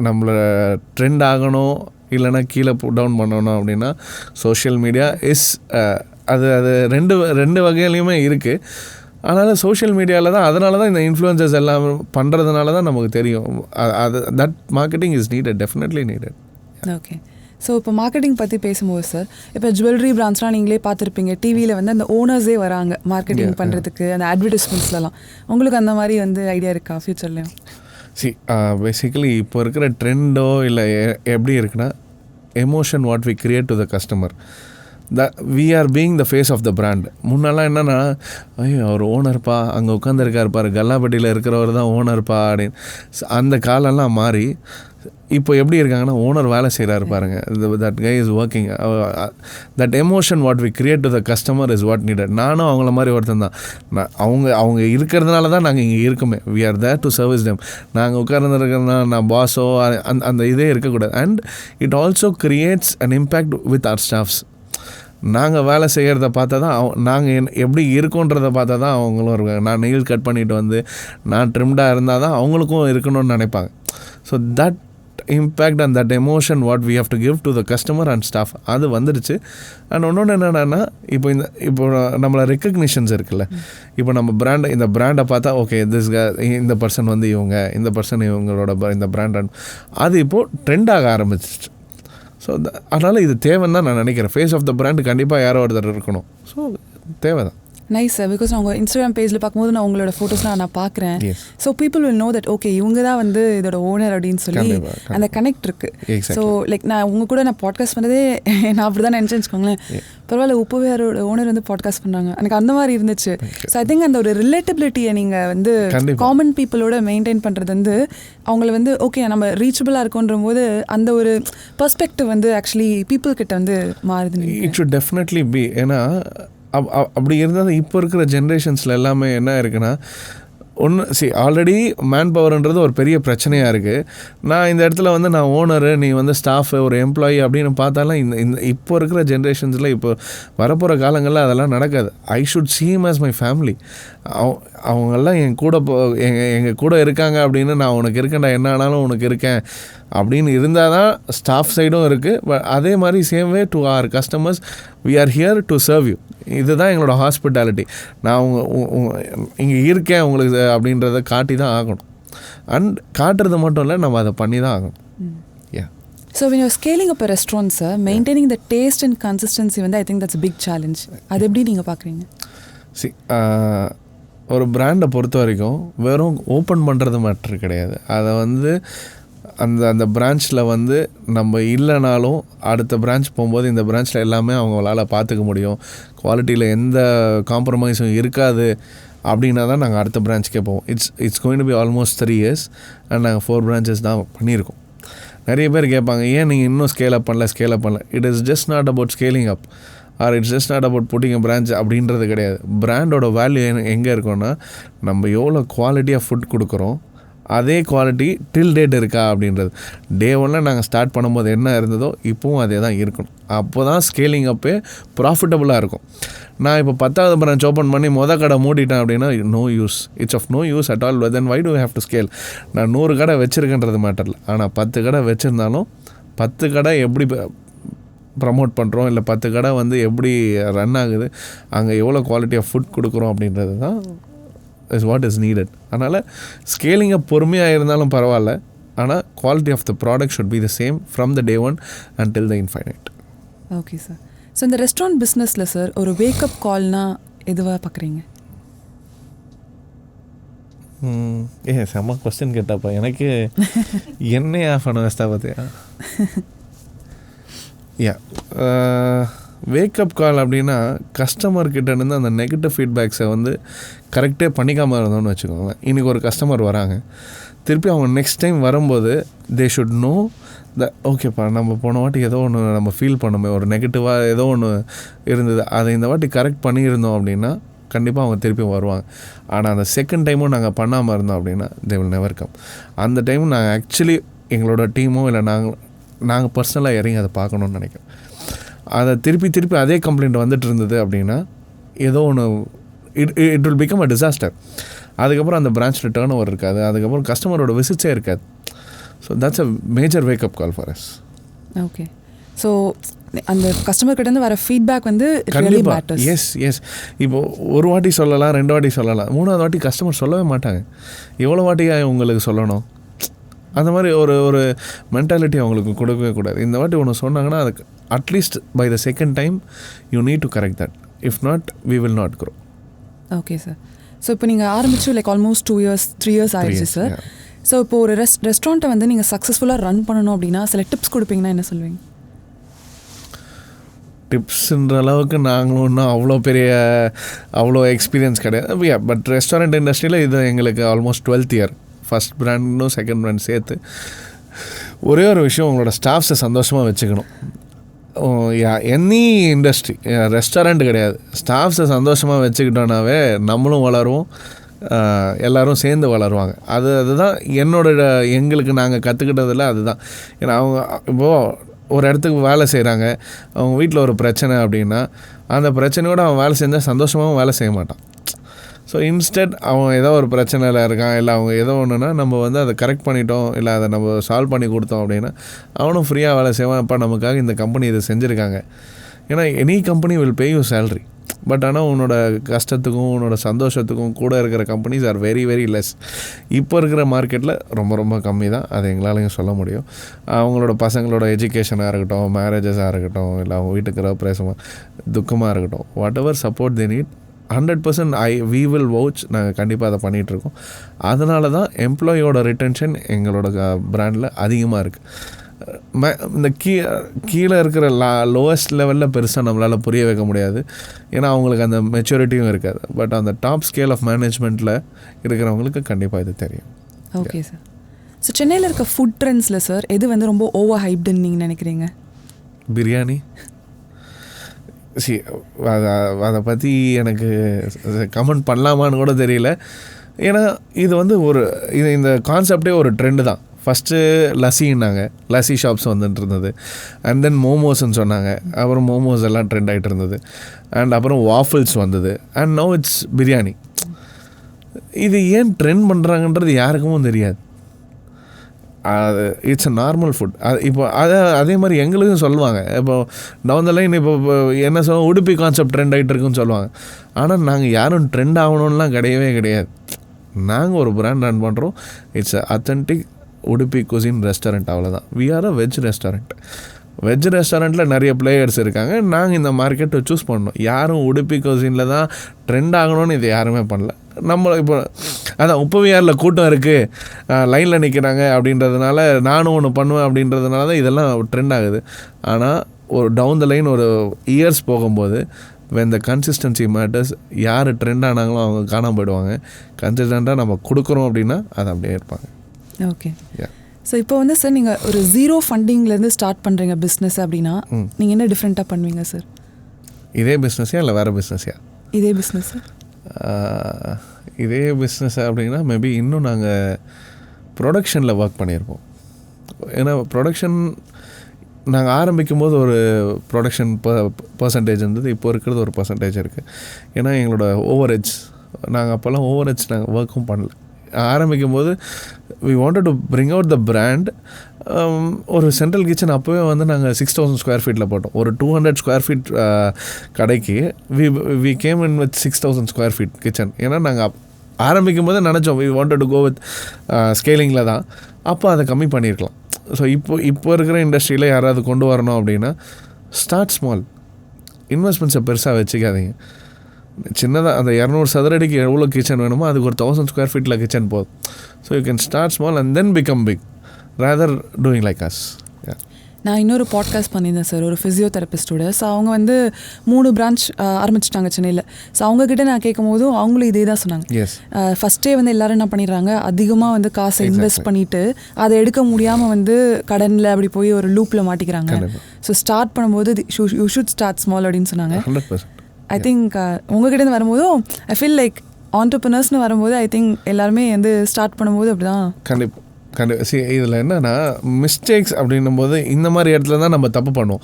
நம்மளை ட்ரெண்ட் ஆகணும் இல்லைனா கீழே டவுன் பண்ணணும் அப்படின்னா சோஷியல் மீடியா இஸ் அது ரெண்டு வகையிலையுமே இருக்குது. அதனால் சோஷியல் மீடியாவில் தான், அதனால தான் இந்த இன்ஃப்ளூயன்சர்ஸ் எல்லாம் பண்ணுறதுனால தான் நமக்கு தெரியும். That marketing is needed, definitely needed. Okay. So இப்போ மார்க்கெட்டிங் பற்றி பேசும்போது சார், இப்போ ஜுவல்லரி பிரான்ச்லாம் நீங்களே பார்த்துருப்பீங்க, டிவியில் வந்து அந்த ஓனர்ஸே வராங்க மார்க்கெட்டிங் பண்ணுறதுக்கு, அந்த அட்வர்டைஸ்மெண்ட்ஸ்லாம். உங்களுக்கு அந்த மாதிரி வந்து ஐடியா இருக்கா ஃப்யூச்சர்லேயும்? பேசிக்கலி இப்போ இருக்கிற ட்ரெண்டோ இல்லை எப்படி இருக்குன்னா, emotion what we create to the customer, we are being the face of the brand. முன்னெல்லாம் என்னென்னா, ஐயோ அவர் ஓனர்ப்பா, அங்கே உட்காந்துருக்காரு பாரு, கல்லாப்பட்டியில் இருக்கிறவர் தான் ஓனர்ப்பா அப்படின்னு. அந்த காலெல்லாம் மாறி இப்போ எப்படி இருக்காங்கன்னா, ஓனர் வேலை செய்கிறாரு பாருங்க, that guy is working. That emotion what we create to the customer is what needed. நானும் அவங்கள மாதிரி ஒருத்தன் தான். அவங்க இருக்கிறதுனால தான் நாங்கள் இங்கே இருக்கோமே. We are there to service them. நாங்கள் உட்கார்ந்துருக்கிறதுனா நான் பாஸோ அந்த இதே இருக்கக்கூடாது. And it also creates an impact with our staffs. நாங்கள் வேலை செய்கிறத பார்த்தா தான் நாங்கள் எப்படி இருக்கோன்றதை பார்த்தா தான் அவங்களும் இருக்காங்க. நான் நெயில் கட் பண்ணிட்டு வந்து நான் ட்ரிம்டாக இருந்தால் தான் அவங்களுக்கும் இருக்கணும்னு நினைப்பாங்க. So that impact and that emotion what we have to give to the customer and staff அது வந்துடுச்சு. அண்ட் ஒன்று என்னென்னா, இப்போ நம்மளை ரெக்கக்னிஷன்ஸ் இருக்குல்ல, இப்போ நம்ம இந்த பிராண்டை பார்த்தா ஓகே இந்த பர்சன் வந்து இவங்க, இந்த பர்சன் இவங்களோட இந்த பிராண்ட், அது இப்போது ட்ரெண்டாக ஆரம்பிச்சிச்சு. ஸோ அதனால் இது தேவைன்னு தான் நான் நினைக்கிறேன். ஃபேஸ் ஆஃப் த பிராண்ட் கண்டிப்பாக யாரோ ஒருத்தர் இருக்கணும். ஸோ தேவை தான். Nice sir. பிகாஸ் நான் உங்கள் இன்ஸ்டாகிராம் பேஜில் பார்க்கும்போது நான் உங்களோட ஃபோட்டோஸ்லாம் நான் பார்க்குறேன். So people will know that okay இவங்க தான் வந்து இதோட ஓனர் அப்படின்னு சொல்லி அந்த கனெக்ட் இருக்குது. ஸோ லைக் நான் உங்கள் கூட நான் பாட்காஸ்ட் பண்ணதே நான் அப்படி தான் நினச்சேன்னு வச்சுக்கோங்களேன். பரவாயில்ல, உப்புவியாரோட ஓனர் வந்து பாட்காஸ்ட் பண்ணுறாங்க, எனக்கு அந்த மாதிரி இருந்துச்சு. ஸோ ஐ திங்க் அந்த ஒரு ரிலேட்டபிலிட்டியை நீங்கள் வந்து காமன் பீப்புளோட மெயின்டைன் பண்ணுறது வந்து அவங்கள வந்து ஓகே நம்ம ரீச்சபிளாக இருக்கோன்ற போது அந்த ஒரு பெர்ஸ்பெக்டிவ் வந்து ஆக்சுவலி பீப்புள் கிட்ட வந்து மாறுது. It should definitely be. ஏன்னா அப்படி இருந்தால் இப்போ இருக்கிற ஜென்ரேஷன்ஸில் எல்லாமே என்ன இருக்குன்னா, ஆல்ரெடி மேன் பவர்ன்றது ஒரு பெரிய பிரச்சனையாக இருக்குது. நான் இந்த இடத்துல வந்து நான் ஓனரு, நீ வந்து ஸ்டாஃபு, ஒரு எம்ப்ளாயி அப்படின்னு பார்த்தாலும் இந்த இப்போ இருக்கிற ஜென்ரேஷன்ஸில் இப்போ வரப்போகிற காலங்களில் அதெல்லாம் நடக்காது. I should see him as my family. அவங்கெல்லாம் எங்கள் கூட இருக்காங்க அப்படின்னு, நான் உனக்கு இருக்கேன்டா, என்ன ஆனாலும் உனக்கு இருக்கேன் அப்படின்னு இருந்தால் தான் ஸ்டாஃப் சைடும் இருக்குது. பட் அதே மாதிரி same way to our customers, we are here to serve you. இதுதான் எங்களோட ஹாஸ்பிட்டாலிட்டி. நான் இங்கே இருக்கேன் உங்களுக்கு அப்படின்றத காட்டி தான் ஆகணும். அண்ட் காட்டுறது மட்டும் இல்லை, நம்ம அதை பண்ணி தான் ஆகணும். So when you're scaling up a restaurant, sir, maintaining the taste and consistency வந்து I think that's a big challenge. அது எப்படி நீங்கள் பார்க்குறீங்க? ஒரு பிராண்டை பொறுத்த வரைக்கும் வெறும் ஓப்பன் பண்ணுறது மேட்ரு கிடையாது. அதை வந்து அந்த பிரான்ச்சில் வந்து நம்ம இல்லைனாலும் அடுத்த பிரான்ச் போகும்போது இந்த பிரான்ச்சில் எல்லாமே அவங்களால பார்த்துக்க முடியும், குவாலிட்டியில் எந்த காம்ப்ரமைஸும் இருக்காது அப்படின்னா தான் நாங்கள் அடுத்த பிரான்ச்சுக்கே போவோம். It's going to be almost 3 years and நாங்கள் 4 branches தான் பண்ணியிருக்கோம். நிறைய பேர் கேட்பாங்க, ஏன் நீங்கள் இன்னும் ஸ்கேல் அப் பண்ணல. It is just not about scaling up or it's just not about putting a branch அப்படின்றது கிடையாது. பிராண்டோட வேல்யூ எங்கே இருக்கோன்னா, நம்ம எவ்வளோ குவாலிட்டியாக ஃபுட் கொடுக்குறோம், அதே குவாலிட்டி டில் டேட் இருக்கா அப்படின்றது. டே 1 நாங்கள் ஸ்டார்ட் பண்ணும்போது என்ன இருந்ததோ இப்போவும் அதே தான் இருக்கணும். அப்போ தான் ஸ்கேலிங் அப்பே ப்ராஃபிட்டபுளாக இருக்கும். நான் இப்போ 10வது பிரான்ச் ஓப்பன் பண்ணி கடை மூடிட்டேன் அப்படின்னா no use, it's of no use at all. Then why do have to scale? நான் 100 கடை வச்சுருக்கேன்றது மேட்டரில். ஆனால் 10 கடை வச்சுருந்தாலும் 10 கடை எப்படி ப்ரமோட் பண்ணுறோம், இல்லை 10 கடை வந்து எப்படி ரன் ஆகுது, அங்கே எவ்வளோ குவாலிட்டி ஆஃப் ஃபுட் கொடுக்குறோம் அப்படின்றது தான் இஸ் வாட் இஸ் நீடட். அதனால் ஸ்கேலிங்கை பொறுமையாக இருந்தாலும் பரவாயில்ல, ஆனால் quality of the product should be the same from the day 1 until the infinite. Okay sir. So இந்த ரெஸ்டாரண்ட் பிஸ்னஸில் சார் ஒரு வேக்கப் கால்னா எதுவாக பார்க்குறீங்க? செம்ம கொஸ்டின் கேட்டாப்பா. எனக்கு என்னையே ஆஃப் பண்ண வச்சா பார்த்தியா? வேக்கப் கால் அப்படின்னா கஸ்டமர்கிட்டேருந்து அந்த நெகட்டிவ் ஃபீட்பேக்ஸை வந்து கரெக்டே பண்ணிக்காமல் இருந்தோம்னு வச்சுக்கோங்க. இன்றைக்கி ஒரு கஸ்டமர் வராங்க, திருப்பி அவங்க நெக்ஸ்ட் டைம் வரும்போது தே ஷுட் நோ ஓகேப்பா நம்ம போன வாட்டி ஏதோ ஒன்று நம்ம ஃபீல் பண்ணுமே, ஒரு நெகட்டிவாக ஏதோ ஒன்று இருந்தது, அதை இந்த வாட்டி கரெக்ட் பண்ணியிருந்தோம் அப்படின்னா கண்டிப்பாக அவங்க திருப்பி வருவாங்க. ஆனால் அந்த செகண்ட் டைமும் நாங்கள் பண்ணாமல் இருந்தோம் அப்படின்னா தே வில் நெவர் கம். அந்த டைமும் நாங்கள் ஆக்சுவலி எங்களோட டீமோ இல்லை நாங்கள் பர்சனலாக இறங்கி அதை பார்க்கணுன்னு நினைக்கிறோம். அதை திருப்பி அதே கம்ப்ளைண்ட் வந்துட்டு இருந்தது அப்படின்னா ஏதோ ஒன்று it will become a disaster. அதுக்கப்புறம் அந்த பிரான்ச்சில் டேர்ன் ஓவர் இருக்காது, அதுக்கப்புறம் கஸ்டமரோட விசிட்ஸே இருக்காது. So that's a major wake up call for us. Okay. So அந்த கஸ்டமர் கிட்டேருந்து வர ஃபீட்பேக் வந்து கண்டிப்பாக எஸ். இப்போது ஒரு வாட்டி சொல்லலாம், 2 வாட்டி சொல்லலாம், 3வது வாட்டி கஸ்டமர் சொல்லவே மாட்டாங்க. எவ்வளோ வாட்டியாக உங்களுக்கு சொல்லணும்? அந்த மாதிரி ஒரு மென்டாலிட்டி அவங்களுக்கு கொடுக்கவே கூடாது. இந்த வாட்டி ஒன்று சொன்னாங்கன்னா அதுக்கு at least by the second time you need to correct that. If not we will not grow. Okay sir. So இப்போ நீங்கள் ஆரம்பிச்சு லைக் ஆல்மோஸ்ட் 2 years 3 years ஆயிடுச்சு சார். ஸோ இப்போ ஒரு ரெஸ்டாரண்ட்டை வந்து நீங்கள் சக்ஸஸ்ஃபுல்லாக ரன் பண்ணணும் அப்படின்னா சில டிப்ஸ் கொடுப்பீங்கன்னா என்ன சொல்லுவீங்க? டிப்ஸுன்ற அளவுக்கு நாங்களும் இன்னும் அவ்வளோ எக்ஸ்பீரியன்ஸ் கிடையாது. பட் ரெஸ்டாரண்ட் இண்டஸ்ட்ரியில் இது எங்களுக்கு ஆல்மோஸ்ட் 12th year. ஃபஸ்ட் பிராண்டும் செகண்ட் பிராண்ட் சேர்த்து. ஒரே ஒரு விஷயம், உங்களோட ஸ்டாஃப்ஸை சந்தோஷமாக வச்சுக்கணும். எனி இண்டஸ்ட்ரி, ரெஸ்டாரண்ட் கிடையாது, ஸ்டாஃப்ஸை சந்தோஷமாக வச்சுக்கிட்டோன்னாவே நம்மளும் வளருவோம், எல்லோரும் சேர்ந்து வளருவாங்க. அதுதான் எங்களுக்கு நாங்கள் கற்றுக்கிட்டதில் அதுதான். ஏன்னா அவங்க இப்போது ஒரு இடத்துக்கு வேலை செய்கிறாங்க, அவங்க வீட்டில் ஒரு பிரச்சனை அப்படின்னா அந்த பிரச்சனையோடு அவன் வேலை செஞ்சால் சந்தோஷமாகவும் வேலை செய்ய மாட்டான். ஸோ இன்ஸ்டெட் அவன் ஏதோ ஒரு பிரச்சனையில் இருக்கான், இல்லை அவங்க ஏதோ ஒன்றுனா நம்ம வந்து அதை கரெக்ட் பண்ணிட்டோம், இல்லை அதை நம்ம சால்வ் பண்ணி கொடுத்தோம் அப்படின்னா அவனும் ஃப்ரீயாக வேலை செய்வான். இப்போ நமக்காக இந்த கம்பெனி இதை செஞ்சுருக்காங்க. ஏன்னா any company will pay you salary. But ஆனால் உன்னோட கஷ்டத்துக்கும் உன்னோட சந்தோஷத்துக்கும் கூட இருக்கிற companies are very very less. இப்போ இருக்கிற மார்க்கெட்டில் ரொம்ப கம்மி தான், அது எங்களாலையும் சொல்ல முடியும். அவங்களோட பசங்களோட எஜுகேஷனாக இருக்கட்டும், மேரேஜஸாக இருக்கட்டும், இல்லை அவங்க வீட்டுக்கு பிரேசமாக துக்கமாக இருக்கட்டும், what ever support they need 100% we will vouch. நாங்கள் கண்டிப்பாக அதை பண்ணிகிட்ருக்கோம். அதனால தான் எம்ப்ளாயோட ரிட்டென்ஷன் எங்களோட பிராண்டில் அதிகமாக இருக்குது. இந்த கீழே இருக்கிற லோவஸ்ட் லெவலில் பெருசாக நம்மளால் புரிய வைக்க முடியாது, ஏன்னா அவங்களுக்கு அந்த மெச்சூரிட்டியும் இருக்காது. பட் அந்த டாப் ஸ்கேல் ஆஃப் மேனேஜ்மெண்ட்டில் இருக்கிறவங்களுக்கு கண்டிப்பாக இது தெரியும். Okay sir. ஸோ சென்னையில் இருக்க ஃபுட் ட்ரெண்ட்ஸில் சார் எது வந்து ரொம்ப ஓவர் ஹைப்டுன்னு நீங்கள் நினைக்கிறீங்க? பிரியாணி. அதை பற்றி எனக்கு கமெண்ட் பண்ணலாமான்னு கூட தெரியல. ஏன்னா இது வந்து இந்த கான்செப்டே ஒரு ட்ரெண்டு தான். ஃபஸ்ட்டு லஸ்ஸின்னாங்க, லஸ்ஸி ஷாப்ஸ் வந்துட்டு இருந்தது. அண்ட் தென் மோமோஸ்ன்னு சொன்னாங்க, அப்புறம் மோமோஸ் எல்லாம் ட்ரெண்ட் ஆகிட்டு இருந்தது. அண்ட் அப்புறம் வாஃபிள்ஸ் வந்தது. And no it's biryani. இது ஏன் ட்ரெண்ட் பண்ணுறாங்கன்றது யாருக்கும் தெரியாது. அது இட்ஸ் அ நார்மல் ஃபுட். இப்போ அதே மாதிரி எங்களுக்கும் சொல்லுவாங்க, இப்போ டவுன் த லைன் இப்போ என்ன சொல்லுவோம், உடுப்பி கான்செப்ட் ட்ரெண்ட் ஆகிட்டு இருக்குன்னு சொல்லுவாங்க. ஆனால் நாங்கள் யாரும் ட்ரெண்ட் ஆகணும்லாம் கிடையாது. நாங்கள் ஒரு பிராண்ட் ரன் பண்ணுறோம். It's a authentic Udupi cuisine restaurant, அவ்வளோதான். We are a veg restaurant. Veg ரெஸ்டாரண்ட்டில் நிறைய பிளேயர்ஸ் இருக்காங்க. நாங்கள் இந்த மார்க்கெட்டை சூஸ் பண்ணோம். யாரும் உடுப்பி குசினில் தான் ட்ரெண்ட் ஆகணும்னு இது யாருமே பண்ணல. நம்ம இப்போ அதான் உப்பவியாரில் கூட்டம் இருக்குது, லைனில் நிற்கிறாங்க அப்படின்றதுனால நானும் ஒன்று பண்ணுவேன் அப்படின்றதுனால தான் இதெல்லாம் ட்ரெண்ட் ஆகுது. ஆனால் ஒரு டவுன் த லைன் ஒரு இயர்ஸ் போகும்போது when the consistency matters, யார் ட்ரெண்ட் ஆனாங்களோ அவங்க காணாமல் போயிடுவாங்க. கன்சிஸ்டண்ட்டாக நம்ம கொடுக்குறோம் அப்படின்னா அது அப்படியே இருப்பாங்க. ஓகே. ஸோ இப்போ வந்து சார் நீங்கள் ஒரு 0 ஃபண்டிங்லேருந்து ஸ்டார்ட் பண்ணுறீங்க பிஸ்னஸ் அப்படின்னா நீங்கள் என்ன டிஃப்ரெண்ட்டாக பண்ணுவீங்க சார்? இதே பிஸ்னஸா இல்லை வேறு பிஸ்னஸா? இதே பிஸ்னஸ். இதே பிஸ்னஸ் அப்படின்னா மேபி இன்னும் நாங்கள் ப்ரொடக்ஷனில் ஒர்க் பண்ணியிருப்போம். ஏன்னா ப்ரொடக்ஷன் நாங்கள் ஆரம்பிக்கும் போது ஒரு ப்ரொடக்ஷன் பர்சன்டேஜ் இருந்தது, இப்போ இருக்கிறது ஒரு பர்சன்டேஜ் இருக்குது. ஏன்னா எங்களோட ஓவரேஜ் நாங்கள் அப்போல்லாம் ஓவரேஜ் நாங்கள் ஒர்க்கும் பண்ணல. ஆரம்பிக்கும் போது we wanted to bring out the brand. ஒரு சென்ட்ரல் கிச்சன் அப்போவே வந்து நாங்கள் 6000 ஸ்கொயர் ஃபீட்டில் போட்டோம். ஒரு 200 ஸ்கொயர் ஃபீட் கடைக்கு we came in with 6000 square feet kitchen. ஏன்னா நாங்கள் ஆரம்பிக்கும் போது நினச்சோம் we wanted to go with ஸ்கேலிங்கில் தான். அப்போ அதை கம்மி பண்ணியிருக்கலாம். ஸோ இப்போ இருக்கிற இண்டஸ்ட்ரியில் யாராவது கொண்டு வரணும் அப்படின்னா ஸ்டார்ட் ஸ்மால், இன்வெஸ்ட்மெண்ட்ஸை பெருசாக வச்சுக்காதீங்க. சின்னதாக அந்த 200 சதுரடிக்கு எவ்வளோ கிச்சன் வேணுமோ அதுக்கு ஒரு 1000 ஸ்கொயர் ஃபீட்டில் கிச்சன் போதும். So you can start small and then become big rather doing like us. நான் இன்னொரு பாட்காஸ்ட் பண்ணியிருந்தேன் சார், ஒரு ஃபிசியோதெரபிஸ்டோட. ஸோ அவங்க வந்து 3 பிரான்ச் ஆரம்பிச்சிட்டாங்க சென்னையில். ஸோ அவங்கக்கிட்ட நான் கேட்கும் போதும் அவங்களும் இதே தான் சொன்னாங்க. ஃபஸ்ட்டே வந்து எல்லோரும் என்ன பண்ணிடுறாங்க, அதிகமாக வந்து காசை இன்வெஸ்ட் பண்ணிவிட்டு அதை எடுக்க முடியாமல் வந்து கடனில் அப்படி போய் ஒரு லூப்பில் மாட்டிக்கிறாங்க. ஸோ ஸ்டார்ட் பண்ணும்போது யூ ஷுட் ஸ்டார்ட் ஸ்மால் அப்படின்னு சொன்னாங்க. ஐ திங்க் உங்ககிட்ட வரும்போதும் ஐ ஃபீல் லைக் ஆண்டர்ப்ரனர்ஸ்னு வரும்போது ஐ திங்க் எல்லாருமே வந்து ஸ்டார்ட் பண்ணும்போது அப்படி தான். கண்டிப்பாக இதில் என்னென்னா மிஸ்டேக்ஸ் அப்படின்னும் போது இந்த மாதிரி இடத்துல தான் நம்ம தப்பு பண்ணுவோம்.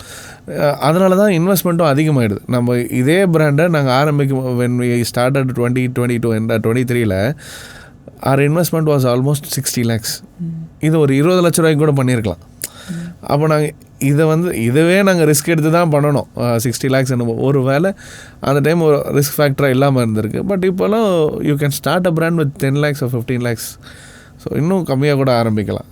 அதனால தான் இன்வெஸ்ட்மெண்ட்டும் அதிகமாகிடுது. நம்ம இதே பிராண்டை நாங்கள் ஆரம்பிக்கும் when we started 2022 and 2023 our investment was almost 60 lakhs. இது ஒரு 20 லட்ச ரூபாய்க்கு கூட பண்ணியிருக்கலாம். அப்போ நாங்கள் இதுவே நாங்கள் ரிஸ்க் எடுத்து தான் பண்ணணும். 60 lakhs என்னமோ ஒரு வேலை அந்த டைம் ஒரு ரிஸ்க் ஃபேக்டராக இல்லாமல் இருந்திருக்கு. பட் இப்போலாம் you can start a brand with 10 lakhs or 15 lakhs. So இன்னும் கம்மியாக கூட ஆரம்பிக்கலாம்.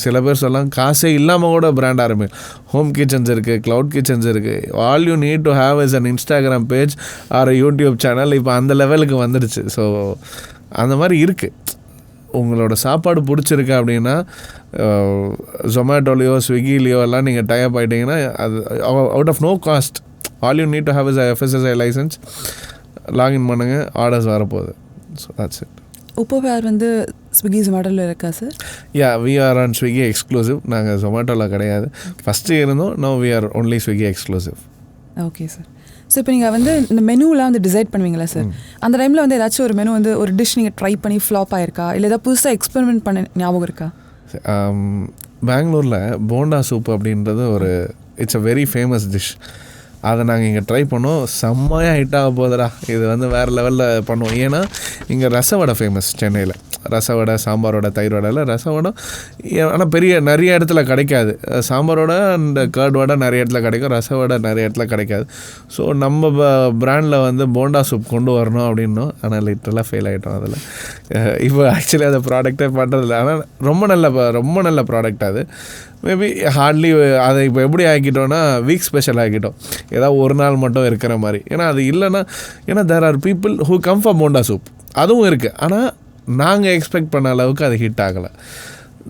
சில பேர் சொல்லலாம் காசே இல்லாமல் கூட பிராண்ட் ஆரம்பிக்கலாம். ஹோம் கிச்சன்ஸ் இருக்குது, க்ளவுட் கிச்சன்ஸ் இருக்குது. All you need to have is an Instagram page R YouTube channel. இப்போ அந்த லெவலுக்கு வந்துடுச்சு. ஸோ அந்த மாதிரி இருக்குது. உங்களோட சாப்பாடு பிடிச்சிருக்கு அப்படின்னா ஜொமேட்டோலையோ ஸ்விக்கிலேயோ எல்லாம் நீங்கள் டைப் ஆகிட்டிங்கன்னா அது out of no cost. All you need to have is FSSAI licence. Login பண்ணுங்கள், ஆர்டர்ஸ் வரப்போகுது. So that's it. உப்போவியார் வந்து ஸ்விக்கி ஜொமேட்டோவில் இருக்கா சார்? Yeah, we are on Swiggy exclusive. நாங்கள் ஜொமேட்டோவில் கிடையாது. ஃபஸ்ட்டு இருந்தோம், no we are only Swiggy exclusive. Okay sir. So இப்போ நீங்கள் வந்து இந்த மெனுலாம் வந்து டிசைட் பண்ணுவீங்களா சார்? அந்த டைமில் வந்து ஏதாச்சும் ஒரு மெனு வந்து ஒரு டிஷ் நீங்கள் ட்ரை பண்ணி ஃப்ளாப் ஆகிருக்கா, இல்லை ஏதாவது புதுசாக எக்ஸ்பெரிமெண்ட் பண்ண ஞாபகம் இருக்கா? பெங்களூரில் போண்டா சூப் அப்படின்றது ஒரு it's a very famous dish. அதை நாங்கள் இங்கே ட்ரை பண்ணோம். செம்மையாக ஹிட்டாக போகுதுடா, இது வந்து வேறு லெவலில் பண்ணுவோம். ஏன்னா இங்கே ரசவடை ஃபேமஸ் சென்னையில். ரசவடை, சாம்பார் வடை, தயிர் வடையில் ரசவடை ஆனால் நிறைய இடத்துல கிடைக்காது. சாம்பார் வடை அண்ட் கர்ட் வடை நிறைய இடத்துல கிடைக்கும், ரசவடை நிறைய இடத்துல கிடைக்காது. ஸோ நம்ம பிராண்டில் வந்து போண்டா சூப் கொண்டு வரணும் அப்படின்னோம். ஆனால் லிட்டரலாக ஃபெயில் ஆகிட்டோம் அதில். இப்போ ஆக்சுவலி அதை ப்ராடக்டே பண்ணுறதில்ல. ஆனால் ரொம்ப நல்ல ப்ராடக்ட் அது. மேபி ஹார்ட்லி அதை இப்போ எப்படி ஆக்கிட்டோன்னா வீக் ஸ்பெஷல் ஆக்கிட்டோம். ஏதாவது ஒரு நாள் மட்டும் இருக்கிற மாதிரி. ஏன்னா அது இல்லைன்னா, ஏன்னா there are people who come for bonda soup, அதுவும் இருக்குது. ஆனால் நாங்கள் எக்ஸ்பெக்ட் பண்ண அளவுக்கு அது ஹிட் ஆகலை.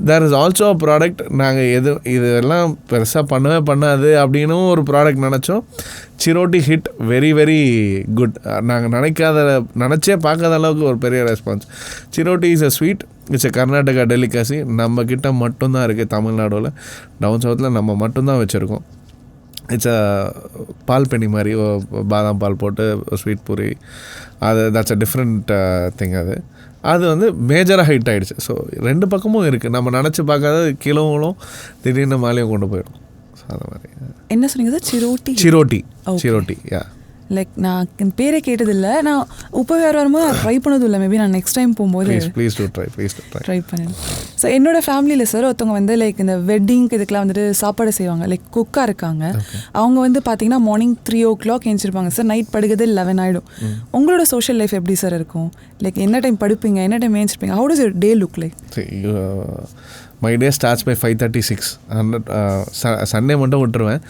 There is also a product. நாங்கள் இதெல்லாம் பெருசாக பண்ணாது அப்படின்னு ஒரு ப்ராடக்ட் நினச்சோம். Chiroti hit very very good. நாங்கள் நினச்சே பார்க்காத அளவுக்கு ஒரு பெரிய response. Chiroti is a sweet. It's a Karnataka delicacy. நம்மக்கிட்ட மட்டும்தான் இருக்குது தமிழ்நாடுவில். டவுன் சவுத்தில் நம்ம மட்டும்தான் வச்சுருக்கோம். இட்ஸ் அ பால் பெனி மாதிரி பாதாம் பால் போட்டு sweet puri. That's a different thing. அது வந்து மேஜராக ஹைட் ஆகிடுச்சு. ஸோ 2 பக்கமும் இருக்குது. நம்ம நினச்சி பார்க்காத கிலோவும் திடீர்னு மாலையும் கொண்டு போயிடும். ஸோ அந்த மாதிரி. என்ன சொன்னீங்க சார்? சிரோட்டி. யா, லைக் நான் என் பேரே கேட்டதில்லை. நான் உப்போவியார் வரும்போது ட்ரை பண்ணதும் இல்லை. மேபி நான் நெக்ஸ்ட் டைம் போகும்போது ப்ளீஸ் ட்ரை பண்ணேன். ஸோ என்னோட ஃபேமிலியில் சார் ஒருத்தவங்க வந்து லைக் இந்த வெட்டிங்க்கு இதுக்கெலாம் வந்துட்டு சாப்பாடு செய்வாங்க. லைக் குக்காக இருக்காங்க. அவங்க வந்து பார்த்தீங்கன்னா மார்னிங் 3 o'clock எழுந்திருப்பாங்க சார். நைட் படுக்கிறது 11 ஆகிடும். உங்களோட சோஷியல் லைஃப் எப்படி சார் இருக்கும்? லைக் என்ன டைம் படுப்பீங்க, என்ன டைம் எழுந்திருப்பீங்க? How does your day look like? My day starts by 5:36. Sunday மட்டும் விட்டுருவேன்.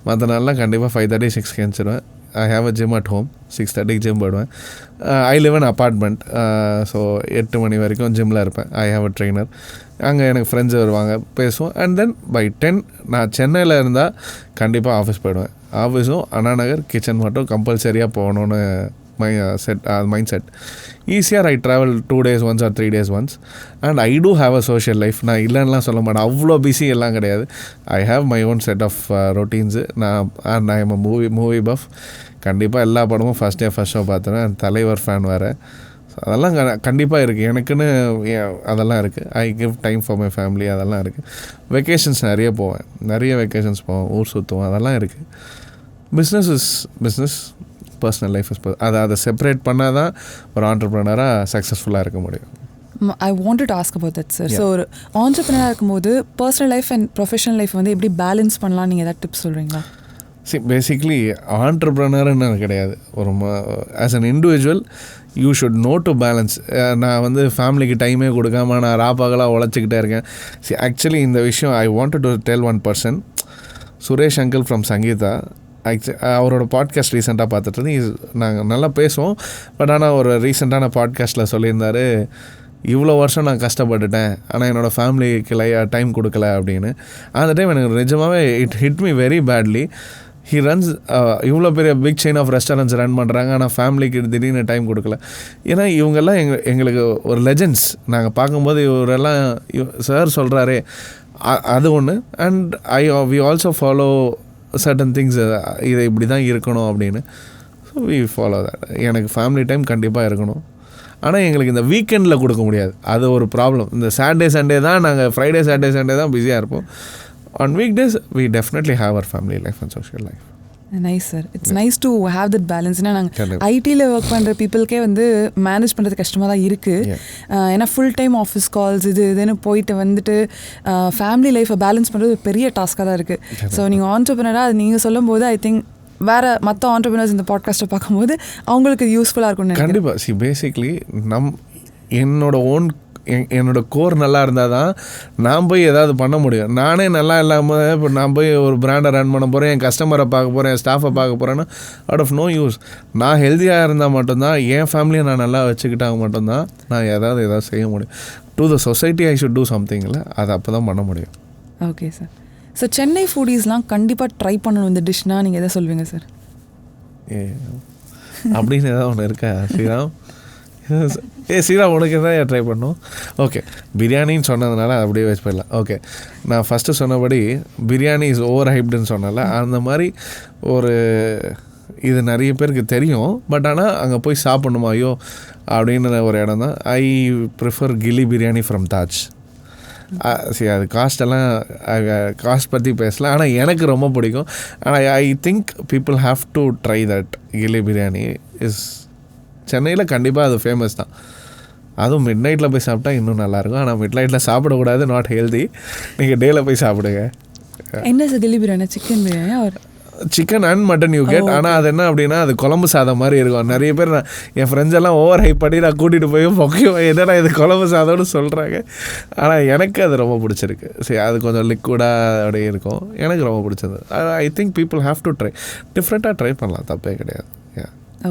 மற்ற நாள்லாம் கண்டிப்பாக 5:36 எழுந்திருவேன். I have a gym at home. 6:30 gym போயிடுவேன். I live an apartment. So 8 மணி வரைக்கும் ஜிம்மில் இருப்பேன். I have a trainer. அங்கே எனக்கு ஃப்ரெண்ட்ஸ் வருவாங்க, பேசுவோம். அண்ட் தென் பை 10 நான் சென்னையில் இருந்தால் கண்டிப்பாக ஆஃபீஸ் போயிடுவேன். ஆஃபீஸும் அண்ணா நகர், கிச்சன் மட்டும் கம்பல்சரியாக போகணுன்னு மைண்ட் செட். ஈஸியாக I travel 2 days once or 3 days once. And I do have a social life. நான் இல்லைன்னுலாம் சொல்ல மாட்டேன், அவ்வளோ பிஸி எல்லாம் கிடையாது. I have my own set of routines. நான் ஐ எம் மூவி பஃப். கண்டிப்பாக எல்லா படமும் ஃபஸ்ட் ஷோ பார்த்துருவேன். தலைவர் ஃபேன் வேறு. அதெல்லாம் கண்டிப்பாக இருக்குது எனக்குன்னு. அதெல்லாம் இருக்குது. I give time for my family, அதெல்லாம் இருக்குது. வெக்கேஷன்ஸ் நிறைய போவேன், நிறைய வெக்கேஷன்ஸ் போவேன், ஊர் சுற்றுவேன், அதெல்லாம் இருக்குது. Business is business, personal life is அதை செப்பரேட் பண்ணால் தான் ஒரு ஆண்டர்ப்ரனராக சக்ஸஸ்ஃபுல்லாக இருக்க முடியும். I wanted to ask about that, sir. So ஒரு ஆண்டர்ப்ரனராக இருக்கும்போது personal life and professional life வந்து எப்படி பேலன்ஸ் பண்ணலாம், நீங்கள் ஏதாவது டிப்ஸ் சொல்கிறீங்களா? பேசிக்லி ஆண்டர்ப்ரனர்னு கிடையாது. ஒரு as an individual you should know to balance. நான் வந்து ஃபேமிலிக்கு டைமே கொடுக்காம நான் ராப்பாகலாம் உழைச்சிக்கிட்டே இருக்கேன். ஆக்சுவலி இந்த விஷயம் ஐ wanted to tell one person, Suresh uncle from Sangeetha. அவரோட பாட்காஸ்ட் ரீசெண்டாக பார்த்துட்டு நாங்கள் நல்லா பேசுவோம். பட் ஆனால் ஒரு ரீசெண்டான பாட்காஸ்ட்டில் சொல்லியிருந்தார், இவ்வளோ வருஷம் நான் கஷ்டப்பட்டுட்டேன் ஆனால் என்னோடய ஃபேமிலிக்கு டைம் கொடுக்கல அப்படின்னு. அந்த டைம் எனக்கு நிஜமாகவே it hit me very badly. He runs இவ்வளோ பெரிய big chain of restaurants run பண்ணுறாங்க, ஆனால் ஃபேமிலிக்கு திடீர்னு டைம் கொடுக்கல. ஏன்னா இவங்கெல்லாம் எங்களுக்கு ஒரு லெஜெண்ட்ஸ். நாங்கள் பார்க்கும்போது இவரெல்லாம் சார் சொல்கிறாரே அது ஒன்று. And we also follow certain things, இதை இப்படி தான் இருக்கணும் அப்படின்னு. So we follow that. எனக்கு ஃபேமிலி டைம் கண்டிப்பாக இருக்கணும், ஆனால் எங்களுக்கு இந்த வீக்கெண்டில் கொடுக்க முடியாது. அது ஒரு ப்ராப்ளம். இந்த சாட்டர்டே சண்டே தான் நாங்கள் ஃப்ரைடே சாட்டர்டே சண்டே தான் பிஸியாக இருப்போம். On week days we definitely have our family life and social life. Nice sir, it's nice to have that balance. ஏன்னா நாங்கள் ஐடியில் ஒர்க் பண்ணுற பீப்புளுக்கே வந்து மேனேஜ் பண்ணுறது கஷ்டமாக தான் இருக்குது. ஏன்னா ஃபுல் டைம் ஆஃபீஸ் கால்ஸ் இதுன்னு போயிட்டு வந்துட்டு ஃபேமிலி லைஃப்பை பேலன்ஸ் பண்ணுறது பெரிய டாஸ்க்காக தான் இருக்குது. ஸோ நீங்கள் ஆண்டர்ப்ரனராக அது நீங்கள் சொல்லும் போது ஐ திங்க் வேறு மற்ற ஆண்டர்ப்ரனர்ஸ் இந்த பாட்காஸ்ட்டை பார்க்கும்போது அவங்களுக்கு யூஸ்ஃபுல்லாக இருக்கும்னு கண்டிப்பாக. பேசிக்லி என்னோட கோர் நல்லா இருந்தால் தான் நான் போய் ஏதாவது பண்ண முடியும். நானே நல்லா இல்லாமல் இப்போ நான் போய் ஒரு பிராண்டை ரன் பண்ண போகிறேன், என் கஸ்டமரை பார்க்க போகிறேன், என் ஸ்டாஃபை பார்க்க போகிறேன்னா அவுட் ஆஃப் நோ யூஸ். நான் ஹெல்த்தியாக இருந்தால் மட்டும்தான், என் ஃபேமிலியை நான் நல்லா வச்சுக்கிட்டாங்க மட்டும்தான் நான் ஏதாவது செய்ய முடியும். To the society I should do சம்திங்கில் அது அப்போ தான் பண்ண முடியும். Okay sir. ஸோ சென்னை ஃபுடீஸ்லாம் கண்டிப்பாக ட்ரை பண்ணணும் இந்த டிஷ்னால் நீங்கள் எதை சொல்வீங்க சார்? அப்படின்னு ஏதாவது ஒன்று இருக்கா ஸ்ரீராம்? ஸ்ரீராம் உனக்கு தான் ட்ரை பண்ணோம். ஓகே, பிரியாணின்னு சொன்னதுனால அப்படியே வச்சு போயிடலாம். ஓகே, நான் ஃபஸ்ட்டு சொன்னபடி பிரியாணி இஸ் ஓவர் ஹைப்டுன்னு சொன்னல, அந்த மாதிரி ஒரு இது நிறைய பேருக்கு தெரியும். பட் ஆனால் அங்கே போய் சாப்பிட்ணுமா ஐயோ அப்படின்னு ஒரு இடம் தான். I prefer Gilli biryani from Taj. சரி, அது காஸ்ட் பற்றி பேசலாம், ஆனால் எனக்கு ரொம்ப பிடிக்கும். ஆனால் I think people have to try that. Gilli biryani is சென்னையில் கண்டிப்பாக அது ஃபேமஸ் தான். அதுவும் மிட் நைட்டில் போய் சாப்பிட்டா இன்னும் நல்லாயிருக்கும். ஆனால் மிட் நைட்டில் சாப்பிடக்கூடாது, நாட் ஹெல்தி. நீங்கள் டேயில் போய் சாப்பிடுங்க. என்ன சார் கில்லி பிரியாணி? சிக்கன் பிரியாணி ஒரு chicken and mutton you get. ஆனால் அது என்ன அப்படின்னா அது குழம்பு சாதம் மாதிரி இருக்கும். நிறைய பேர் என் ஃப்ரெண்ட்ஸ் எல்லாம் ஓவர் ஹைப் பண்ணி நான் கூட்டிகிட்டு போய் பொக்கையும் என்னடா இது குழம்பு சாதம்னு சொல்கிறாங்க. ஆனால் எனக்கு அது ரொம்ப பிடிச்சிருக்கு. சரி, அது கொஞ்சம் லிக்விடாக அப்படியே இருக்கும். எனக்கு ரொம்ப பிடிச்சது. I think people have to try, டிஃப்ரெண்ட்டாக ட்ரை பண்ணலாம், தப்பே கிடையாது.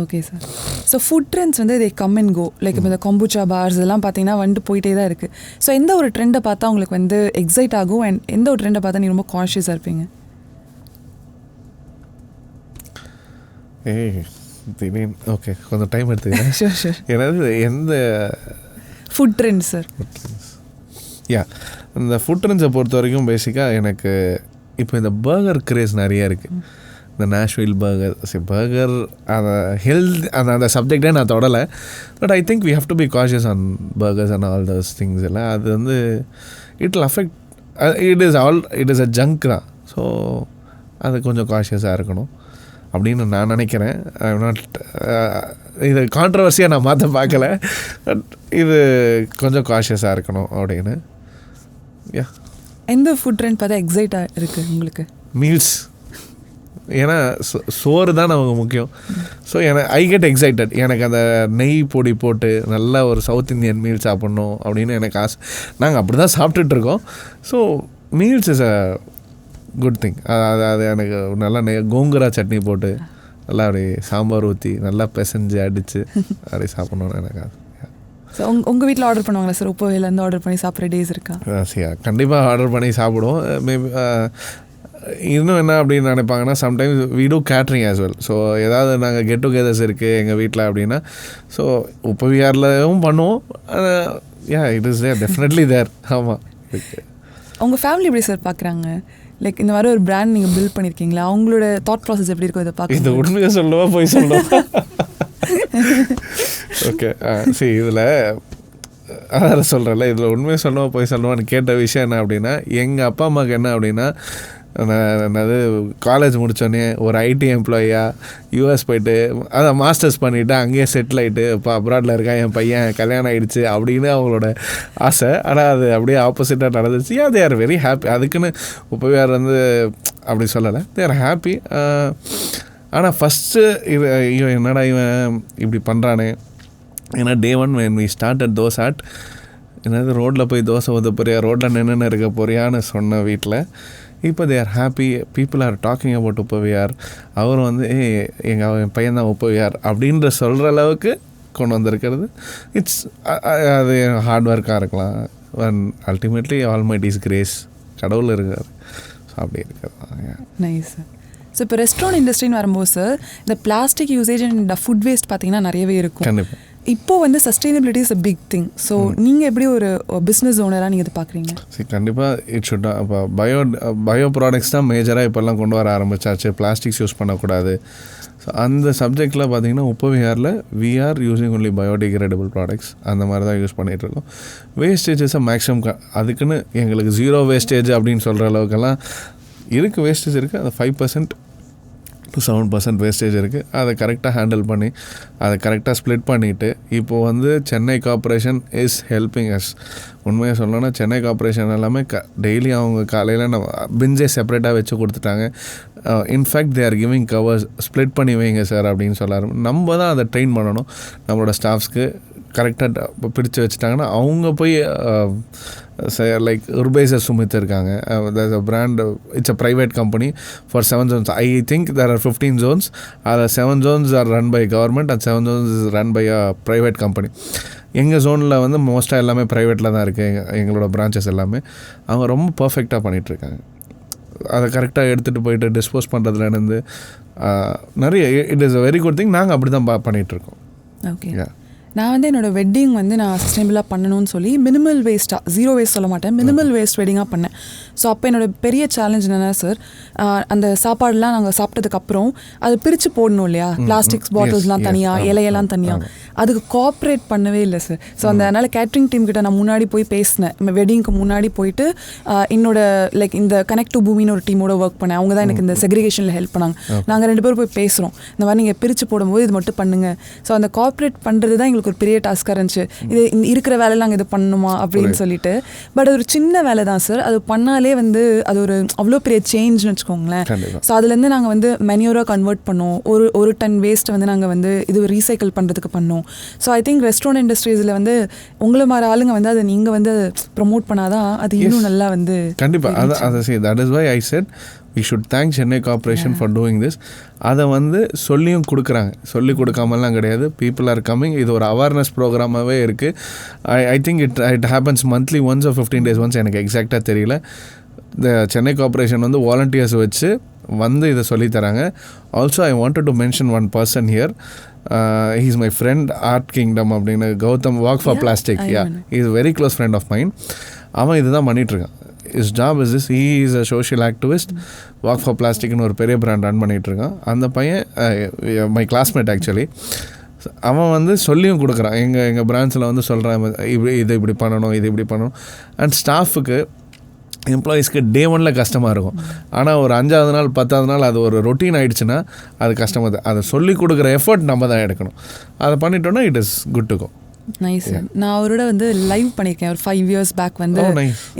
Okay sir. So food trends வந்து they come and go. Like இப்போ இந்த கொம்புச்சா பார்ஸ் இதெல்லாம் பார்த்தீங்கன்னா வந்துட்டு போயிட்டே தான் இருக்குது. ஸோ எந்த ஒரு ட்ரெண்டை பார்த்தா உங்களுக்கு வந்து எக்ஸைட் ஆகும், அண்ட் எந்த ஒரு ட்ரெண்டை பார்த்தா நீங்கள் ரொம்ப கான்ஷியஸாக இருப்பீங்க? திடீர்னு ஓகே, கொஞ்சம் டைம் எடுத்துக்கிறேன். Sure sure. எனது எந்த ஃபுட் ட்ரெண்ட்ஸ் சார்? இந்த ஃபுட் ட்ரெண்ட்ஸை பொறுத்த வரைக்கும் பேசிக்காக எனக்கு இப்போ இந்த பர்கர் கிரேஸ் நிறைய இருக்குது. இந்த நேஷ்வில் பர்கர், பர்கர் அதை அந்த சப்ஜெக்டே நான் தொடலை. But I think we have to be cautious on burgers and all those things எல்லாம். அது வந்து it will affect, it is a junk தான். ஸோ அது கொஞ்சம் காஷியஸாக இருக்கணும் அப்படின்னு நான் நினைக்கிறேன். ஐ எம் நாட் இது கான்ட்ரவர்சியாக நான் மாற்ற பார்க்கல. பட் இது கொஞ்சம் காஷியஸாக இருக்கணும் அப்படின்னு. எந்த ஃபுட் ட்ரெண்ட் பார்த்தா எக்ஸைட்டாக இருக்குது உங்களுக்கு? மீல்ஸ். ஏன்னா சோறு தான் நமக்கு முக்கியம். So I get excited. எனக்கு அந்த நெய் பொடி போட்டு நல்ல ஒரு சவுத் இந்தியன் மீல் சாப்பிட்ணும் அப்படின்னு எனக்கு ஆசை. நாங்கள் அப்படி தான் சாப்பிட்டுட்ருக்கோம். So meals is a good thing. அது எனக்கு நல்லா கோங்குரா சட்னி போட்டு நல்லா அப்படி சாம்பார் ஊற்றி நல்லா பிசைஞ்சு அடித்து அப்படி சாப்பிட்ணுன்னு எனக்கு ஆசை. ஸோ உங்கள் வீட்டில் ஆர்டர் பண்ணுவாங்களா சார்? உப்போவிலேருந்து ஆர்டர் பண்ணி சாப்பிட்ற டேஸ் இருக்கா? சரியா, கண்டிப்பாக ஆர்டர் பண்ணி சாப்பிடுவோம். மேபி இன்னும் என்ன அப்படின்னு நினைப்பாங்கன்னா sometimes we do catering as well. So ஏதாவது நாங்கள் கெட் டுகெதர்ஸ் இருக்குது எங்கள் வீட்டில் அப்படின்னா ஸோ உப்பவியார்லையும் பண்ணுவோம். இட் இஸ் தேர், டெஃபினெட்லி தேர். ஆமாம். உங்கள் ஃபேமிலி எப்படி சார் பார்க்குறாங்க? லைக் இந்த மாதிரி ஒரு பிராண்ட் நீங்கள் பில்ட் பண்ணியிருக்கீங்களா, அவங்களோட தாட் ப்ராசஸ் எப்படி இருக்கும் இதை பார்க்க? இந்த உண்மையை சொல்லுவா போய் சொல்லுவோம். ஓகே சரி இதில் அதான் சொல்கிறேன்ல இதில் உண்மையை சொல்லுவோம் போய் சொல்லுவான்னு கேட்ட விஷயம் என்ன அப்படின்னா எங்கள் அப்பா அம்மாவுக்கு என்ன அப்படின்னா நான் அது காலேஜ் முடித்தோடனே ஒரு ஐடி எம்ப்ளாயியாக யூஎஸ் போயிட்டு அதை மாஸ்டர்ஸ் பண்ணிவிட்டு அங்கேயே செட்டில் ஆகிட்டு இப்போ அப்ராடில் இருக்கா என் பையன் கல்யாணம் ஆகிடுச்சு அப்படின்னு அவங்களோட ஆசை. ஆனால் அது அப்படியே ஆப்போசிட்டாக நடந்துச்சு. They are very happy. அதுக்குன்னு உபவியார் வந்து அப்படி சொல்லலை, தே ஆர் ஹாப்பி. ஆனால் ஃபஸ்ட்டு இது ஐயோ என்னடா இவன் இப்படி பண்ணுறானே, ஏன்னா day one when we started those ஆட் என்னது ரோட்டில் போய் தோசை ஊற்ற போறியா, ரோட்டில் நின்று இருக்க போறியான்னு சொன்ன வீட்டில் இப்போ they are happy. People are talking about Upavihar. அவரும் வந்து என் பையன் தான் உபவியார் அப்படின்ற சொல்கிற அளவுக்கு கொண்டு வந்திருக்கிறது. இட்ஸ் அது ஹார்ட் ஒர்க்காக இருக்கலாம். அல்டிமேட்லி ஆல்மைட்டிஸ் கிரேஸ், கடவுள் இருக்கார். ஸோ அப்படி இருக்கிறது. Nice sir. ஸோ இப்போ ரெஸ்டாரண்ட் இண்டஸ்ட்ரின்னு வரும்போது சார் இந்த plastic usage and food waste பார்த்தீங்கன்னா நிறையவே இருக்கும். கண்டிப்பாக. இப்போது வந்து sustainability is a big thing. So நீங்கள் எப்படி ஒரு பிஸ்னஸ் ஓனராக நீங்கள் இது பார்க்குறீங்க? சரி, கண்டிப்பாக இட் ஷுட். இப்போ பயோ ப்ராடக்ட்ஸ் தான் மேஜராக இப்போல்லாம் கொண்டு வர ஆரம்பிச்சாச்சு. பிளாஸ்டிக்ஸ் யூஸ் பண்ணக்கூடாது. ஸோ அந்த சப்ஜெக்டில் பார்த்திங்கன்னா உபவியாரில் we are using only biodegradable products அந்த மாதிரி தான் யூஸ் பண்ணிகிட்ருக்கோம். வேஸ்டேஜஸை மேக்ஸிமம் அதுக்குன்னு எங்களுக்கு 0 வேஸ்டேஜ் அப்படின்னு சொல்கிற அளவுக்கெல்லாம் இருக்குது. வேஸ்டேஜ் இருக்குது. அது 5% to 7% வேஸ்டேஜ் இருக்குது. அதை கரெக்டாக ஹேண்டில் பண்ணி அதை கரெக்டாக ஸ்ப்ளிட் பண்ணிவிட்டு இப்போது வந்து Chennai corporation is helping as. உண்மையாக சொல்லணும்னா சென்னை கார்ப்பரேஷன் எல்லாமே டெய்லி அவங்க காலையில் நம்ம பின்ஸே செப்பரேட்டாக வச்சு கொடுத்துட்டாங்க. In fact they are giving covers, split பண்ணி வைங்க சார் அப்படின்னு சொல்லாரு. நம்ம தான் அதை ட்ரெயின் பண்ணணும். நம்மளோட ஸ்டாஃப்ஸ்க்கு கரெக்டாக பிரித்து வச்சுட்டாங்கன்னா அவங்க போய் லைக் உர்பேசர் சுமித் இருக்காங்க. there's a brand, it's a private company for 7 zones. I think there are 15 zones. 7 zones are run by government and 7 zones is run by a private company. எங்கள் ஜோனில் வந்து மோஸ்ட்டாக எல்லாமே ப்ரைவேட்டில் தான் இருக்குது. எங்களோட பிரான்ச்சஸ் எல்லாமே அவங்க ரொம்ப பர்ஃபெக்டாக பண்ணிகிட்ருக்காங்க. அதை கரெக்டாக எடுத்துகிட்டு போயிட்டு டிஸ்போஸ் பண்ணுறதுலேருந்து நிறைய it is a very good thing. நாங்கள் அப்படி தான் பண்ணிகிட்ருக்கோம். ஓகே. நான் வந்து என்னோடய வெட்டிங் வந்து நான் சஸ்டைனபிளாக பண்ணணும்னு சொல்லி மினிமல் வேஸ்ட்டாக, 0 வேஸ்ட் சொல்ல மாட்டேன், மினிமல் வேஸ்ட் வெட்டிங்காக பண்ணேன். ஸோ அப்போ என்னோடய பெரிய சேலஞ்ச் என்னென்னா சார், அந்த சாப்பாடுலாம் நாங்கள் சாப்பிட்டதுக்கப்புறம் அது பிரித்து போடணும் இல்லையா, பிளாஸ்டிக்ஸ் பாட்டில்ஸ்லாம் தனியாக, இலையெல்லாம் தனியாக, அதுக்கு கோஆப்ரேட் பண்ணவே இல்லை சார். ஸோ அதனால் கேட்ரிங் டீம் கிட்ட நான் முன்னாடி போய் பேசினேன். வெட்டிங்க்கு முன்னாடி போயிட்டு என்னோட லைக் இந்த கனெக்ட் டு பூமின்னு ஒரு டீமோட ஒர்க் பண்ணேன். அவங்க தான் எனக்கு இந்த செக்ரிகேஷனில் ஹெல்ப் பண்ணாங்க. நாங்கள் 2 பேரும் போய் பேசுகிறோம், இந்த மாதிரி நீங்கள் பிரித்து போடும்போது இது மட்டும் பண்ணுங்கள். ஸோ அந்த கோஆப்ரேட் பண்ணுறது தான் எங்களுக்கு ஒரு பெரிய டாஸ்காக இருந்துச்சு. இது இருக்கிற வேலையில் நாங்கள் இது பண்ணணுமா அப்படின்னு சொல்லிட்டு. பட் அது ஒரு சின்ன வேலை தான் சார். அது பண்ணாலே வந்து அது ஒரு அவ்வளோ பெரிய சேஞ்ச்னு வச்சுக்கோங்களேன். ஸோ அதுலேருந்து நாங்கள் வந்து மெனியூராக கன்வெர்ட் பண்ணோம். ஒரு டன் வேஸ்ட்டை வந்து நாங்கள் வந்து இது ரீசைக்கிள் பண்ணுறதுக்கு பண்ணோம். ஸோ ஐ திங்க் ரெஸ்டாரண்ட் இண்டஸ்ட்ரீஸில் வந்து உங்களை மாதிரி ஆளுங்க வந்து அதை நீங்கள் வந்து ப்ரொமோட் பண்ணாதான் அது இன்னும் நல்லா வந்து கண்டிப்பாக அதை that is why I said we should thank Chennai Corporation for doing this. அதை வந்து சொல்லியும் கொடுக்குறாங்க, சொல்லி கொடுக்காமலாம் கிடையாது. People are coming. இது ஒரு அவேர்னஸ் ப்ரோக்ராமாகவே இருக்குது. I think it happens monthly once or 15 days once, எனக்கு எக்ஸாக்டாக தெரியல. இந்த சென்னை கார்ப்பரேஷன் வந்து வாலண்டியர்ஸ் வச்சு வந்து இதை சொல்லித்தராங்க. Also I wanted to mention one person here. he is my friend, art kingdom அப்படின்னு, Gautham, walk for plastic. he is a very close friend of mine. அவன் இதுதான் பண்ணிகிட்ருக்கான். his job is this. he is a social activist. Walk for பிளாஸ்டிக்னு ஒரு பெரிய brand run பண்ணிகிட்ருக்கான். அந்த பையன் my classmate actually. அவன் வந்து சொல்லியும் கொடுக்குறான். எங்கள் பிரான்ச்சில் வந்து சொல்கிறான், இது இப்படி பண்ணணும், இது இப்படி பண்ணணும். அண்ட் ஸ்டாஃபுக்கு, எம்ப்ளாயீஸ்க்கு டே 1ல கஷ்டமாக இருக்கும். ஆனால் ஒரு 5வது நாள் 10வது நாள் அது ஒரு ரொட்டீன் ஆகிடுச்சுன்னா அது கஷ்டமாக தான். அதை சொல்லிக் கொடுக்குற எஃபர்ட் நம்ம தான் எடுக்கணும். அதை பண்ணிட்டோன்னா it is good to go. Nice sir. நான் அவரோட வந்து லைவ் பண்ணியிருக்கேன் ஒரு 5 years பேக் வந்து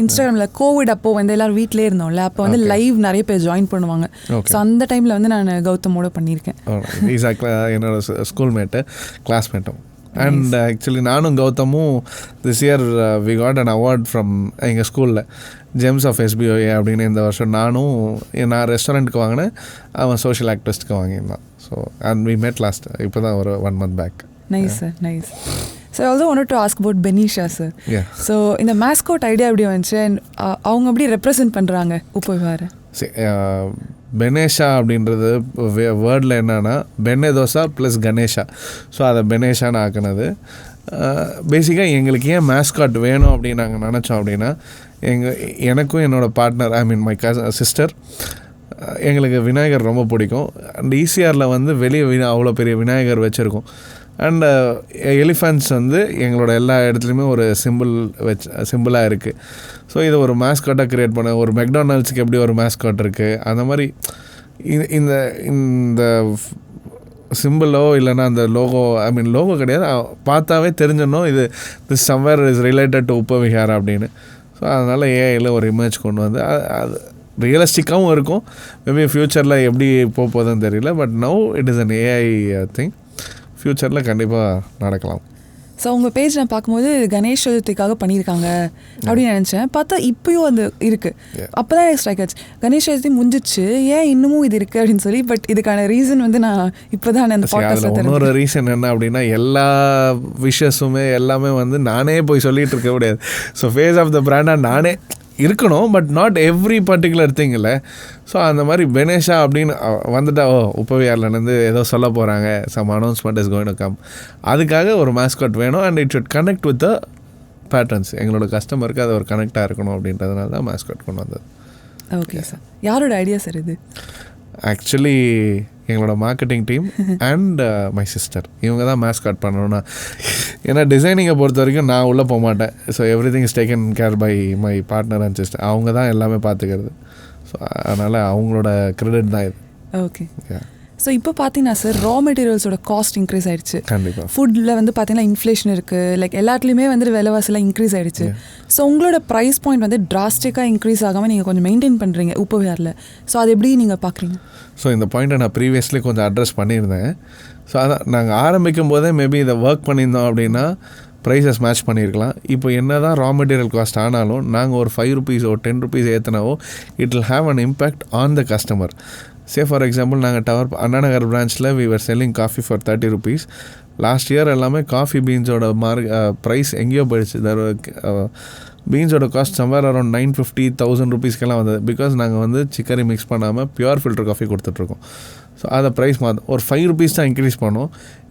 இன்ஸ்டாகிராமில். கோவிட் அப்போ வந்து எல்லோரும் வீட்டிலே இருந்தோம்ல, அப்போ வந்து லைவ் நிறைய பேர் ஜாயின் பண்ணுவாங்க. ஸோ அந்த டைமில் வந்து நான் கௌதமோட பண்ணியிருக்கேன். என்னோட ஸ்கூல்மேட்டு, கிளாஸ்மேட்டும். அண்ட் ஆக்சுவலி நானும் கௌதமும் this year we got an award from எங்கள் ஸ்கூலில், ஜெம்ஸ் ஆஃப் SBOA அப்படின்னு. இந்த வருஷம் நான் ரெஸ்டாரண்ட்டுக்கு வாங்கினேன், அவன் சோஷியல் ஆக்டிவிஸ்ட்டுக்கு வாங்கியிருந்தான். So and we met last, இப்போ தான் ஒரு 1 month back. Nice sir, nice. So I also wanted to ask about Benisha sir. Yeah. So இந்த mascot idea எப்படி வந்துச்சு, அவங்க எப்படி ரெப்ரசன்ட் பண்ணுறாங்க உபவியாரை? பெனேஷா அப்படின்றது வேர்டில் என்னென்னா penne dosa plus Ganesha. So அதை பெனேஷான்னு ஆக்குனது. பேசிக்காக எங்களுக்கு ஏன் மேஸ்காட் வேணும் அப்படின்னு நாங்கள் நினச்சோம் அப்படின்னா, எனக்கும் என்னோடய partner, I mean my sister, எங்களுக்கு விநாயகர் ரொம்ப பிடிக்கும். அண்ட் ஈசிஆரில் வந்து வெளியே அவ்வளோ பெரிய விநாயகர் வச்சுருக்கோம். அண்ட் எலிஃபண்ட்ஸ் வந்து எங்களோட எல்லா இடத்துலையுமே ஒரு சிம்பிளாக இருக்குது. ஸோ இதை ஒரு மேஸ்காட்டாக க்ரியேட் பண்ண, ஒரு மெக்டானல்ட்ஸுக்கு எப்படி ஒரு மேஸ்காட் இருக்குது, அந்த மாதிரி இந்த இந்த சிம்பிளோ இல்லைன்னா அந்த லோகோ, ஐ மீன் லோகோ கிடையாது, பார்த்தாவே தெரிஞ்சிடணும் இது this somewhere is related to Upavihar அப்படின்னு. ஸோ அதனால் ஏஐயில் ஒரு இமேஜ் கொண்டு வந்து அது ரியலிஸ்டிக்காகவும் இருக்கும். மேபி ஃப்யூச்சரில் எப்படி போகுதுன்னு தெரியல, but now it is an AI thing. ஃப்யூச்சரில் கண்டிப்பாக நடக்கலாம். ஸோ உங்கள் பேஜ் நான் பார்க்கும்போது கணேஷ் சதுர்த்திக்காக பண்ணியிருக்காங்க அப்படின்னு நினச்சேன். பார்த்தா இப்போயும் அது இருக்குது. அப்போ தான் ஸ்ட்ரைக் ஆச்சு, கணேஷ் சதுர்த்தி முடிஞ்சிச்சு, ஏன் இன்னமும் இது இருக்குது அப்படின்னு சொல்லி. பட் இதுக்கான ரீசன் வந்து நான் இப்போ தான் அந்த பாட்காஸ்ட்டில் இன்னொரு ரீசன் என்ன அப்படின்னா, எல்லா விஷஸுமே எல்லாமே வந்து நானே போய் சொல்லிகிட்டு இருக்க முடியாது. ஸோ ஃபேஸ் ஆஃப் த பிராண்டாக நானே இருக்கணும், but not every particular thing இல்லை. ஸோ அந்த மாதிரி பெனேஷா அப்படின்னு வந்துட்டா, உப்பவியார்லேருந்து ஏதோ சொல்ல போகிறாங்க, some announcement is going to come, அதுக்காக ஒரு மாஸ்காட் வேணும் and it should connect with the patterns. எங்களோட கஸ்டமருக்கு அது ஒரு கனெக்டாக இருக்கணும் அப்படின்றதுனால தான் மாஸ்காட் கொண்டு வந்தது. Okay sir. யாரோட ஐடியா சார் இது? ஆக்சுவலி எங்களோட marketing team and my sister, இவங்க தான் மாஸ்காட் பண்ணணும்னா. ஏன்னா டிசைனிங்கை பொறுத்த வரைக்கும் நான் உள்ளே போக மாட்டேன். So every thing is taken care bye my partner and sister. அவங்க தான் எல்லாமே பார்த்துக்கிறது. ஸோ அதனால் அவங்களோட கிரெடிட் தான் இது. ஓகே. ஸோ இப்போ பார்த்தீங்கன்னா சார், ரா மெட்டீரியல்ஸோட காஸ்ட் இன்க்ரீஸ் ஆகிடுச்சு. கண்டிப்பாக ஃபுட்டில் வந்து பார்த்தீங்கன்னா இன்ஃப்ளேஷன் இருக்குது, லைக் எல்லாத்துலேயுமே வந்து விலைவாசிலாம் இன்க்ரீஸ் ஆகிடுச்சு. ஸோ உங்களோட ப்ரைஸ் பாயிண்ட் வந்து ட்ராஸ்டிக்காக இன்க்ரீஸ் ஆகாமல் நீங்கள் கொஞ்சம் மெயின்டைன் பண்ணுறீங்க உப்பவியாரில். ஸோ அது எப்படி நீங்கள் பார்க்குறீங்க? ஸோ இந்த பாயிண்ட்டை நான் ப்ரீவியஸ்லி கொஞ்சம் அட்ரஸ் பண்ணியிருந்தேன். ஸோ அதான் நாங்கள் ஆரம்பிக்கும் போதே மேபி இதை ஒர்க் பண்ணியிருந்தோம் அப்படின்னா ப்ரைஸஸ் மேட்ச் பண்ணியிருக்கலாம். இப்போ என்ன தான் ரா மெட்டீரியல் காஸ்ட் ஆனாலும் நாங்கள் ஒரு 5 rupees or 10 rupees ஏற்றினாவோ it will have an impact on the customer. Say for example, நாங்கள் டவர் அண்ணா நகர் பிரான்ச்சில் we were selling coffee for 30 rupees. Last year எல்லாமே காஃபி பீன்ஸோட ப்ரைஸ் எங்கேயோ போயிடுச்சு. பீன்ஸோட காஸ்ட் சம்வேர் அரௌண்ட் 950,000 rupeesக்கெல்லாம் வந்தது. பிகாஸ் நாங்கள் வந்து சிக்கரி மிக்ஸ் பண்ணாமல் பியூர் ஃபில்டர் காஃபி கொடுத்துட்ருக்கோம். ஸோ அதை ப்ரைஸ் ஒரு 5 rupees தான் இன்க்ரீஸ் பண்ணோம்.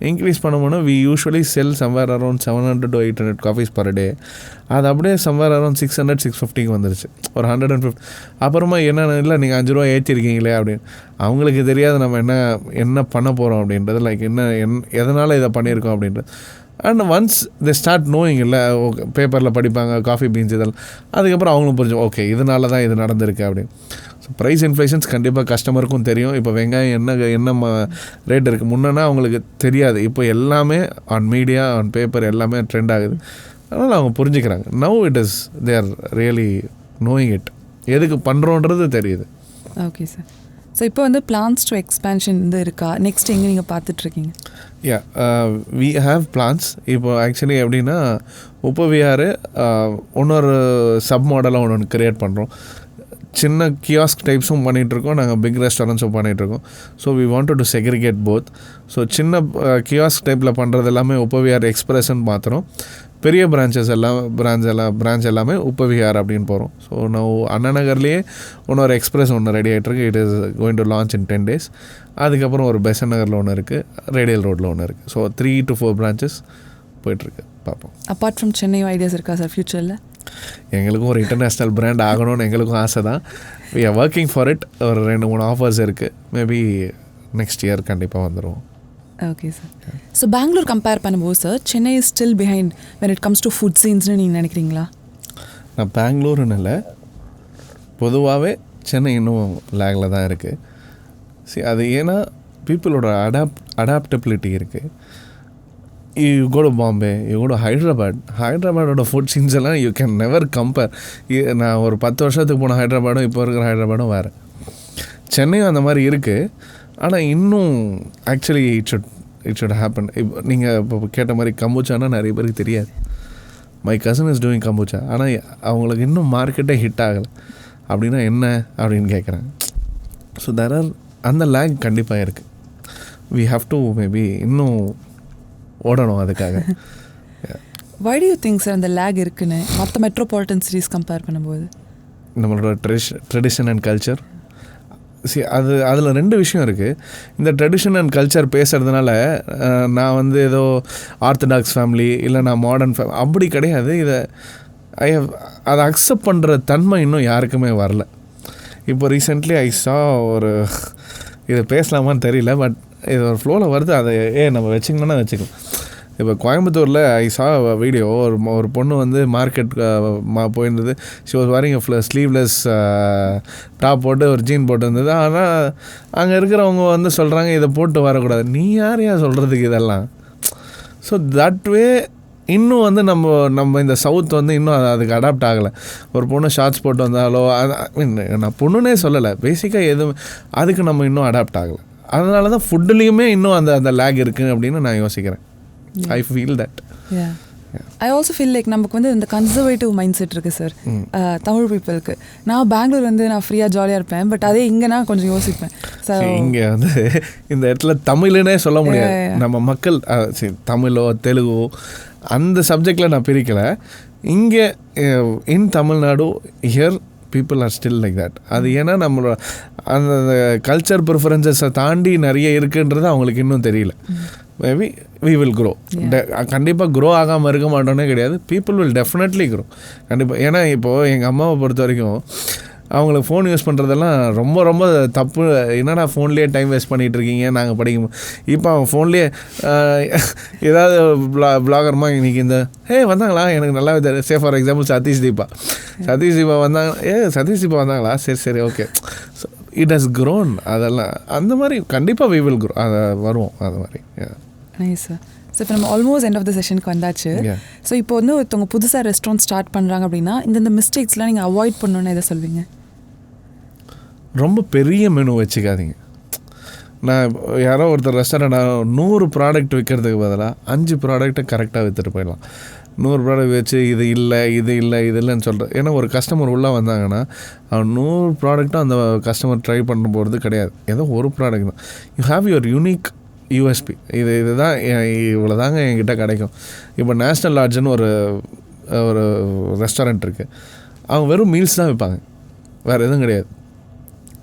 இன்க்ரீஸ் பண்ணோம்னா we usually sell somewhere around 700 to 800 coffees per day. அது அப்படியே சம்வேர் அரௌண்ட் 600-650 வந்துருச்சு, ஒரு 150. அப்புறமா என்னென்ன இல்லை நீங்கள் 5 ரூபா ஏற்றிருக்கீங்களே அப்படின்னு. அவங்களுக்கு தெரியாது நம்ம என்ன பண்ண போகிறோம் அப்படின்றது, லைக் எதனால் இதை பண்ணியிருக்கோம் அப்படின்றது. And once the start knowing இல்லை, ஓகே பேப்பரில் படிப்பாங்க காஃபி பீன்ஸ் இதெல்லாம், அதுக்கப்புறம் அவங்களும் புரிஞ்சு ஓகே இதனால தான் இது நடந்திருக்கு அப்படின்னு. ஸோ ப்ரைஸ் இன்ஃப்ளேஷன்ஸ் கண்டிப்பாக கஸ்டமருக்கும் தெரியும். இப்போ வெங்காயம் என்ன ரேட் இருக்குது முன்னன்னா அவங்களுக்கு தெரியாது. இப்போ எல்லாமே ஆன் மீடியா ஆன் பேப்பர் எல்லாமே ட்ரெண்ட் ஆகுது. அதனால் அவங்க புரிஞ்சுக்கிறாங்க. Now it is they are really knowing it, எதுக்கு பண்ணுறோன்றது தெரியுது. Okay sir. ஸோ இப்போ வந்து பிளான்ஸ் டு எக்ஸ்பேன்ஷன் வந்து இருக்கா? நெக்ஸ்ட் எங்கே நீங்கள் பார்த்துட்ருக்கீங்க? We have plans. இப்போ ஆக்சுவலி எப்படின்னா, உப்பவியார் இன்னொரு சப் மாடலாக ஒன்று க்ரியேட் பண்ணுறோம். சின்ன கியாஸ்க் டைப்ஸும் பண்ணிகிட்ருக்கோம், நாங்கள் பிக் ரெஸ்டாரண்ட்ஸும் பண்ணிகிட்ருக்கோம். So we wanted to segregate both. So சின்ன கியாஸ்க் டைப்பில் பண்ணுறது எல்லாமே உப்பவியார் எக்ஸ்பிரஸ்ன்னு மாத்திரம், பெரிய பிரான்ச் எல்லாமே உப்பவியார் அப்படின்னு போகிறோம். ஸோ நான் அண்ணா நகர்லேயே இன்னொரு எக்ஸ்பிரஸ் ஒன்று ரெடி ஆகிட்டுருக்கு. It is going to launch in 10 days. அதுக்கப்புறம் ஒரு பெசன் நகரில் ஒன்று இருக்குது, ரேடியல் ரோட்டில் ஒன்று இருக்குது. ஸோ 3 to 4 branches போயிட்டுருக்கு. பார்ப்போம். அப்பார்ட் ஃப்ரம் சென்னை ஐடியாஸ் இருக்கா சார் ஃப்யூச்சரில்? எங்களுக்கும் ஒரு இன்டர்நேஷ்னல் பிராண்ட் ஆகணும்னு எங்களுக்கும் ஆசை தான். We are working for it. ஒரு 2-3 ஆஃபர்ஸ் இருக்குது. மேபி நெக்ஸ்ட் இயர் கண்டிப்பாக வந்துடும். Okay sir. So Bangalore compare பண்ணும்போது sir, Chennai is still behind when it comes to food சீன்ஸ்னு நீங்கள் நினைக்கிறீங்களா? நான் பெங்களூருன்னு இல்லை, பொதுவாகவே சென்னை இன்னும் லேகில் தான் இருக்குது. சரி, அது ஏன்னா பீப்புளோட அடாப்டபிலிட்டி இருக்குது. You go to Bombay, you go to ஹைதராபாடோட ஃபுட் சீன்ஸ் எல்லாம் யூ கேன் நெவர் கம்பேர். நான் ஒரு 10 வருஷத்துக்கு போன ஹைதராபாடும் இப்போ இருக்கிற ஹைதராபாடும் வேறு. சென்னையும் அந்த மாதிரி இருக்குது. ஆனால் இன்னும் ஆக்சுவலி இட் ஷுட் ஹேப்பன். இப்போ நீங்கள் இப்போ கேட்ட மாதிரி கம்பூச்சானா நிறைய பேருக்கு தெரியாது. மை கசன் இஸ் டூயிங் கம்பூச்சா, ஆனால் அவங்களுக்கு இன்னும் மார்க்கெட்டே ஹிட் ஆகலை. அப்படின்னா என்ன அப்படின்னு கேட்குறாங்க. ஸோ தேர் ஆர் அந்த லேக் கண்டிப்பாக இருக்குது. வி ஹாவ் டு மேபி இன்னும் ஓடணும் அதுக்காக. why do you think sir அந்த லேக் இருக்குன்னு மற்ற மெட்ரோபாலிட்டன் சிட்டிஸ் கம்பேர் பண்ணும்போது? நம்மளோட ட்ரெடிஷன் அண்ட் கல்ச்சர். அதில் 2 விஷயம் இருக்குது. இந்த ட்ரெடிஷன் அண்ட் கல்ச்சர் பேசுகிறதுனால நான் வந்து ஏதோ ஆர்த்தடாக்ஸ் ஃபேமிலி இல்லை நான் மாடர்ன் அப்படி கிடையாது. அதை அக்செப்ட் பண்ணுற தன்மை இன்னும் யாருக்குமே வரல. இப்போ ரீசெண்ட்லி ஐ சா இதை பேசலாமான்னு தெரியல, பட் இது ஒரு ஃப்ளோவில் வருது, அதை நம்ம வச்சுக்கணும்னா வச்சுக்கலாம். இப்போ கோயம்புத்தூரில் ஐ சா வீடியோ, ஒரு பொண்ணு வந்து மார்க்கெட் போயிருந்தது. She was worrying sleeveless top போட்டு ஒரு ஜீன் போட்டு இருந்தது. ஆனால் அங்கே இருக்கிறவங்க வந்து சொல்கிறாங்க இதை போட்டு வரக்கூடாது. நீ யார் சொல்கிறதுக்கு இதெல்லாம்? ஸோ தட் வே இன்னும் வந்து நம்ம இந்த சவுத் வந்து இன்னும் அதுக்கு அடாப்ட் ஆகலை. ஒரு பொண்ணு ஷார்ட்ஸ் போட்டு வந்தாலோ, நான் பொண்ணுன்னே சொல்லலை, பேசிக்காக எதுவும் அதுக்கு நம்ம இன்னும் அடாப்ட் ஆகலை. அதனால தான் ஃபுட்டுலேயுமே இன்னும் அந்த லேக் இருக்குது அப்படின்னு நான் யோசிக்கிறேன். I feel that. Yeah. I also feel like நமக்கு வந்து இந்த கன்சர்வேட்டிவ் மைண்ட் செட் இருக்குது சார் தமிழ் பீப்புளுக்கு. நான் பெங்களூர் வந்து நான் ஃப்ரீயாக ஜாலியாக இருப்பேன், பட் அதே இங்கே நான் கொஞ்சம் யோசிப்பேன். ஸோ இங்கே வந்து இந்த இடத்துல தமிழ்னே சொல்ல முடியாது. நம்ம மக்கள் தமிழோ தெலுங்கோ அந்த சப்ஜெக்டில் நான் பிரிக்கலை. இங்கே in Tamil Nadu here people are still like that. அது ஏன்னா நம்மளோட அந்த கல்ச்சர் ப்ரிஃபரன்சஸை தாண்டி நிறைய இருக்குன்றது அவங்களுக்கு இன்னும் தெரியல. Maybe we will grow. கண்டிப்பாக க்ரோ ஆகாமல் இருக்க மாட்டோன்னே கிடையாது. பீப்புள் வில் டெஃபினெட்லி க்ரோ கண்டிப்பாக. ஏன்னா இப்போது எங்கள் அம்மாவை பொறுத்த வரைக்கும் அவங்களுக்கு ஃபோன் யூஸ் பண்ணுறதெல்லாம் ரொம்ப ரொம்ப தப்பு. என்னடா ஃபோன்லேயே டைம் வேஸ்ட் பண்ணிகிட்ருக்கீங்க நாங்கள் படிக்கும். இப்போ அவன் ஃபோன்லேயே ஏதாவது பிளாகர்மா இன்றைக்கி இந்த வந்தாங்களா எனக்கு நல்லா say for example Satish Deepa வந்தாங்க. சதீஷ் தீபா வந்தாங்களா, சரி okay. So it has grown. அதெல்லாம் அந்த மாதிரி கண்டிப்பாக வி வில் க்ரோ. அதை வருவோம் அது மாதிரி. Nice sir. ஸோ இப்போ நம்ம ஆல்மோஸ்ட் எண்ட் ஆஃப் த செஷனுக்கு வந்தாச்சு. ஸோ இப்போ வந்து ஒருத்தவங்க புதுசாக ரெஸ்டாரண்ட் ஸ்டார்ட் பண்ணுறாங்க அப்படின்னா இந்த மிஸ்டேக்ஸ்லாம் நீங்கள் அவாய்ட் பண்ணணுன்னு எதை சொல்வீங்க? ரொம்ப பெரிய மெனு வச்சுக்காதீங்க. நான் யாரோ ஒருத்தர் ரெஸ்டாரண்ட் 100 ப்ராடக்ட் விற்கிறதுக்கு பதிலாக 5 ப்ராடக்ட்டை கரெக்டாக விற்றுட்டு போயிடலாம். 100 ப்ராடக்ட் வச்சு இது இல்லைன்னு சொல்கிறேன். ஏன்னா ஒரு கஸ்டமர் உள்ளே வந்தாங்கன்னா அவன் 100 ப்ராடக்ட்டும் அந்த கஸ்டமர் ட்ரை பண்ண போகிறது கிடையாது. ஏதோ ஒரு ப்ராடக்ட் தான். You have your unique USB. இதுதான் இவ்வளோ தாங்க என்கிட்ட கிடைக்கும். இப்போ நேஷ்னல் லாட்ஜுன்னு ஒரு ரெஸ்டாரண்ட் இருக்குது. அவங்க வெறும் மீல்ஸ் தான் விற்பாங்க, வேறு எதுவும் கிடையாது.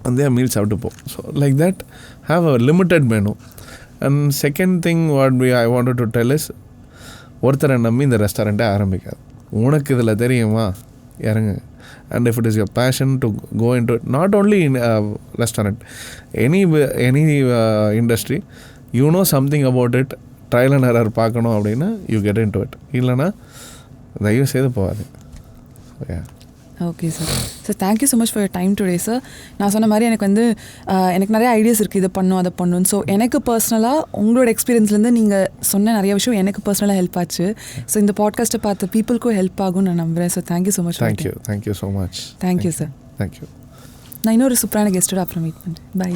அந்த மீல்ஸ் சாப்பிட்டு போ. So like that have a limited menu. And second thing I wanted to tell is, ஒருத்தரை நம்பி இந்த ரெஸ்டாரண்ட்டை ஆரம்பிக்காது. உனக்கு இதில் தெரியுமா, இறங்கு. And if it is your passion to go into it, not only in restaurant, any industry, you know something about it, trial and error பார்க்கணும் அப்படின்னா you get into it. இல்லைனா தயவு செய்து போகாது. Okay sir. Sir thank you so much for your time today sir. நான் சொன்ன மாதிரி எனக்கு வந்து எனக்கு நிறைய ஐடியாஸ் இருக்குது, இதை பண்ணும் அதை பண்ணும். ஸோ எனக்கு பர்சனலாக உங்களோட எக்ஸ்பீரியன்ஸ்லேருந்து நீங்கள் சொன்ன நிறைய விஷயம் எனக்கு பர்சனலாக ஹெல்ப் ஆச்சு. ஸோ இந்த பாட்காஸ்ட்டை பார்த்த பீப்புளுக்கும் ஹெல்ப் ஆகும்னு நான் நம்புகிறேன். So thank you so much. Thank you so much. Thank you sir. Thank you. நான் இன்னொரு சூப்பரான கெஸ்ட்டோட அப்புறம் மீட் பண்ணுறேன். பை.